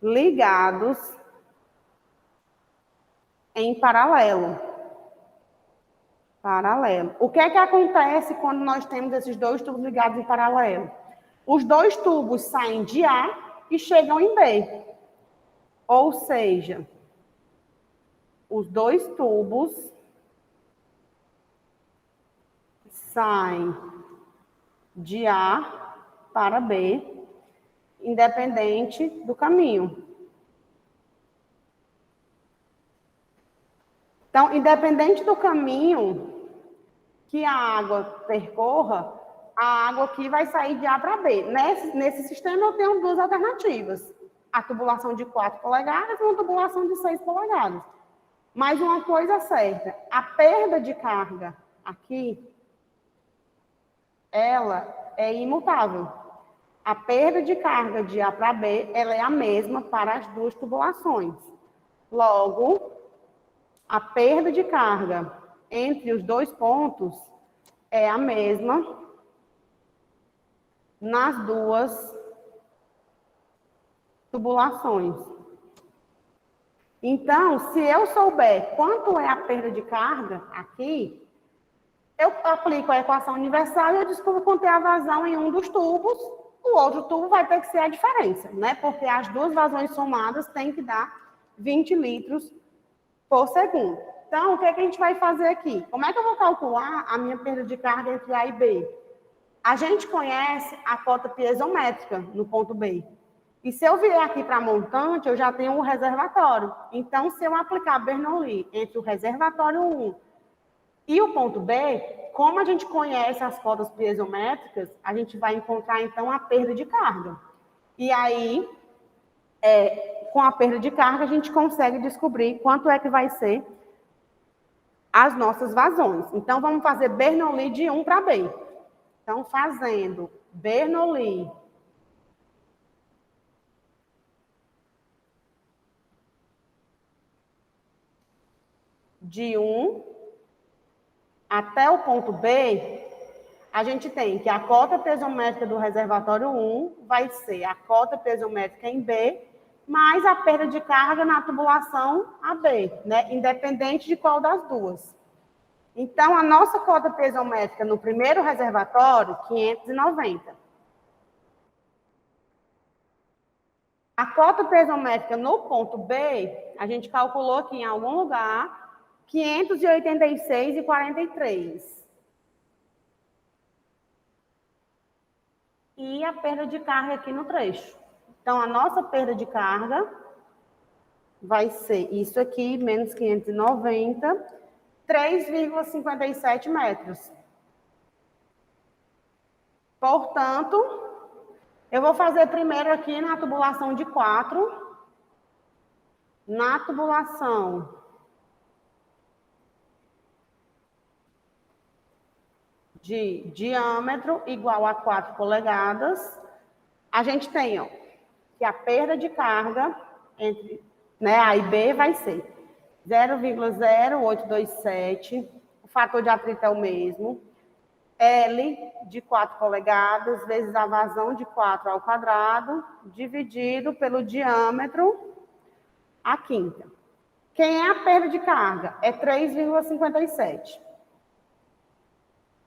ligados em paralelo. O que é que acontece quando nós temos esses 2 tubos ligados em paralelo? Os 2 tubos saem de A e chegam em B. Ou seja, os 2 tubos saem de A para B, independente do caminho. Então, independente do caminho que a água percorra, a água aqui vai sair de A para B. Nesse sistema, eu tenho 2 alternativas. A tubulação de 4 polegadas e uma tubulação de 6 polegadas. Mas uma coisa certa, a perda de carga aqui, ela é imutável. A perda de carga de A para B, ela é a mesma para as 2 tubulações. Logo, a perda de carga entre os 2 pontos é a mesma nas 2 tubulações. Então, se eu souber quanto é a perda de carga aqui, eu aplico a equação universal e eu descubro quanto é a vazão em um dos tubos, o outro tubo vai ter que ser a diferença, né? Porque as 2 vazões somadas têm que dar 20 litros por segundo. Então, o que é que a gente vai fazer aqui? Como é que eu vou calcular a minha perda de carga entre A e B? A gente conhece a cota piezométrica no ponto B. E se eu vier aqui para a montante, eu já tenho um reservatório. Então, se eu aplicar Bernoulli entre o reservatório 1 e o ponto B, como a gente conhece as cotas piezométricas, a gente vai encontrar, então, a perda de carga. E aí, com a perda de carga, a gente consegue descobrir quanto é que vai ser as nossas vazões. Então, vamos fazer Bernoulli de 1 para B. Então, fazendo Bernoulli de 1 até o ponto B, a gente tem que a cota piezométrica do reservatório 1 vai ser a cota piezométrica em B, mais a perda de carga na tubulação AB, né? Independente de qual das duas. Então, a nossa cota piezométrica no primeiro reservatório, 590. A cota piezométrica no ponto B, a gente calculou aqui em algum lugar, 586,43. E a perda de carga aqui no trecho. Então, a nossa perda de carga vai ser isso aqui, menos 590, 3,57 metros. Portanto, eu vou fazer primeiro aqui na tubulação de 4. Na tubulação de diâmetro igual a 4 polegadas, A gente tem, ó, que a perda de carga entre, né, A e B vai ser 0,0827, o fator de atrito é o mesmo, L de 4 polegadas vezes a vazão de 4 ao quadrado, dividido pelo diâmetro a quinta. Quem é a perda de carga? É 3,57.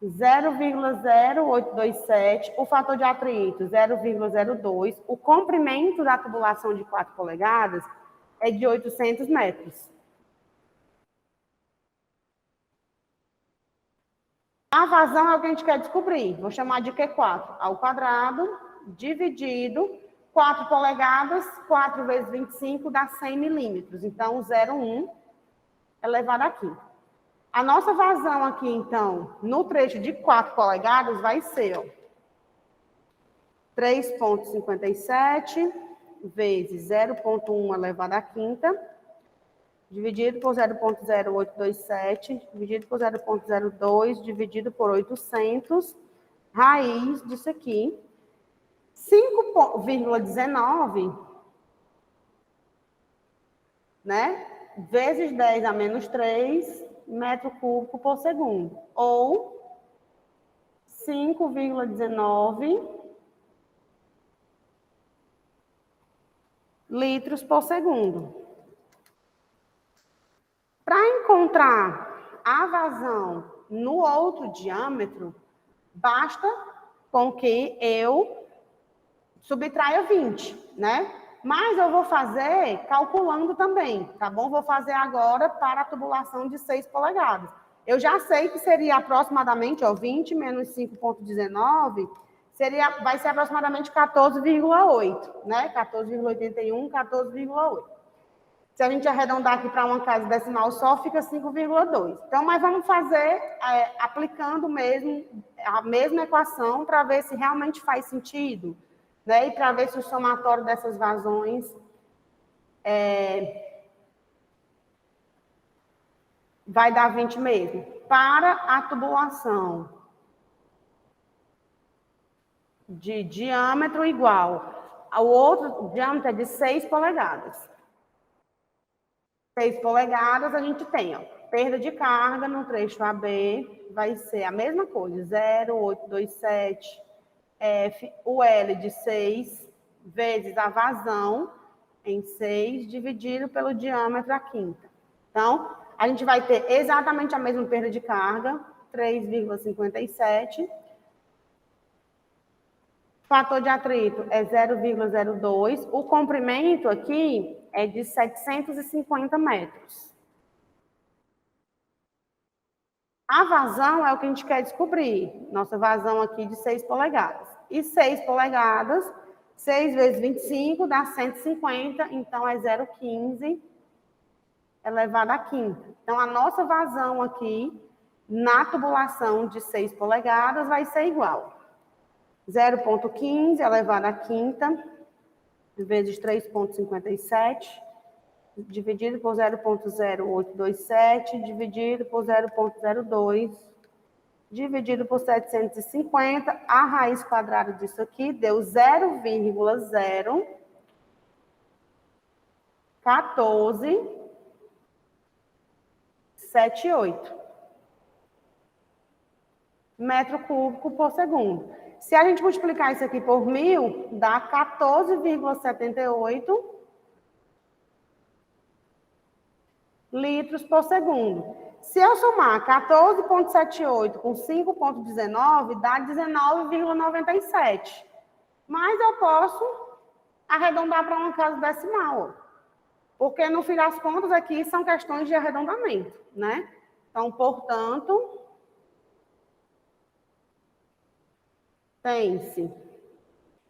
0,0827, o fator de atrito 0,02, o comprimento da tubulação de 4 polegadas é de 800 metros. A vazão é o que a gente quer descobrir. Vou chamar de Q4 ao quadrado, dividido, 4 polegadas, 4 vezes 25 dá 100 milímetros. Então, 0,1 elevado a quinta. A nossa vazão aqui, então, no trecho de 4 polegadas, vai ser, ó, 3,57 vezes 0,1 elevado à quinta, dividido por 0,0827, dividido por 0,02, dividido por 800, raiz disso aqui, 5,19, né? Vezes 10 a menos 3 metro cúbico por segundo, ou 5,19 litros por segundo. Para encontrar a vazão no outro diâmetro, basta com que eu subtraia 20, né? Mas eu vou fazer calculando também, tá bom? Vou fazer agora para a tubulação de 6 polegadas. Eu já sei que seria aproximadamente, ó, 20 menos 5,19, vai ser aproximadamente 14,8, né? 14,81, 14,8. Se a gente arredondar aqui para uma casa decimal só, fica 5,2. Então, mas vamos fazer aplicando mesmo a mesma equação para ver se realmente faz sentido, né? E para ver se o somatório dessas vazões vai dar 20 mesmo. Para a tubulação de diâmetro igual ao outro diâmetro é de 6 polegadas. 6 polegadas, a gente tem, ó, perda de carga no trecho AB, vai ser a mesma coisa, 0,827 F, o L de 6, vezes a vazão em 6, dividido pelo diâmetro a quinta. Então, a gente vai ter exatamente a mesma perda de carga, 3,57. Fator de atrito é 0,02. O comprimento aqui é de 750 metros. A vazão é o que a gente quer descobrir. Nossa vazão aqui de 6 polegadas. E 6 polegadas, 6 vezes 25 dá 150, então é 0,15 elevado à quinta. Então, a nossa vazão aqui, na tubulação de 6 polegadas, vai ser igual. 0,15 elevado à quinta, vezes 3,57, dividido por 0,0827, dividido por 0,02, dividido por 750, a raiz quadrada disso aqui deu 0,1478 metro cúbico por segundo. Se a gente multiplicar isso aqui por 1.000, dá 14,78 litros por segundo. Se eu somar 14,78 com 5,19, dá 19,97. Mas eu posso arredondar para uma casa decimal, porque no fim das contas aqui são questões de arredondamento, né? Então, portanto, tem-se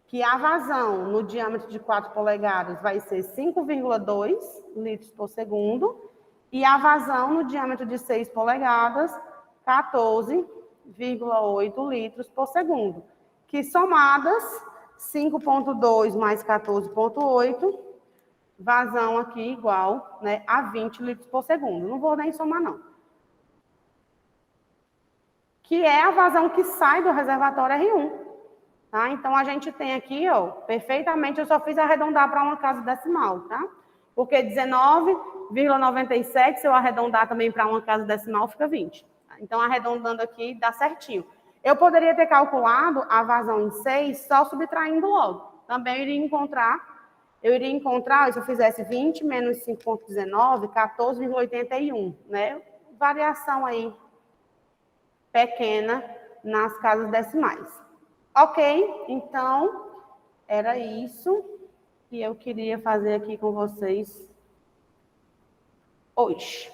que a vazão no diâmetro de 4 polegadas vai ser 5,2 litros por segundo e a vazão no diâmetro de 6 polegadas, 14,8 litros por segundo, que somadas, 5,2 mais 14,8, vazão aqui igual, né, a 20 litros por segundo. Não vou nem somar, não. Que é a vazão que sai do reservatório R1. Tá? Então, a gente tem aqui, ó, perfeitamente, eu só fiz arredondar para uma casa decimal, tá? Porque 19,97, se eu arredondar também para uma casa decimal, fica 20. Então, arredondando aqui, dá certinho. Eu poderia ter calculado a vazão em 6 só subtraindo logo. Também eu iria encontrar, se eu fizesse 20 menos 5,19, 14,81, né? Variação aí pequena nas casas decimais. Ok, então, era isso que eu queria fazer aqui com vocês hoje.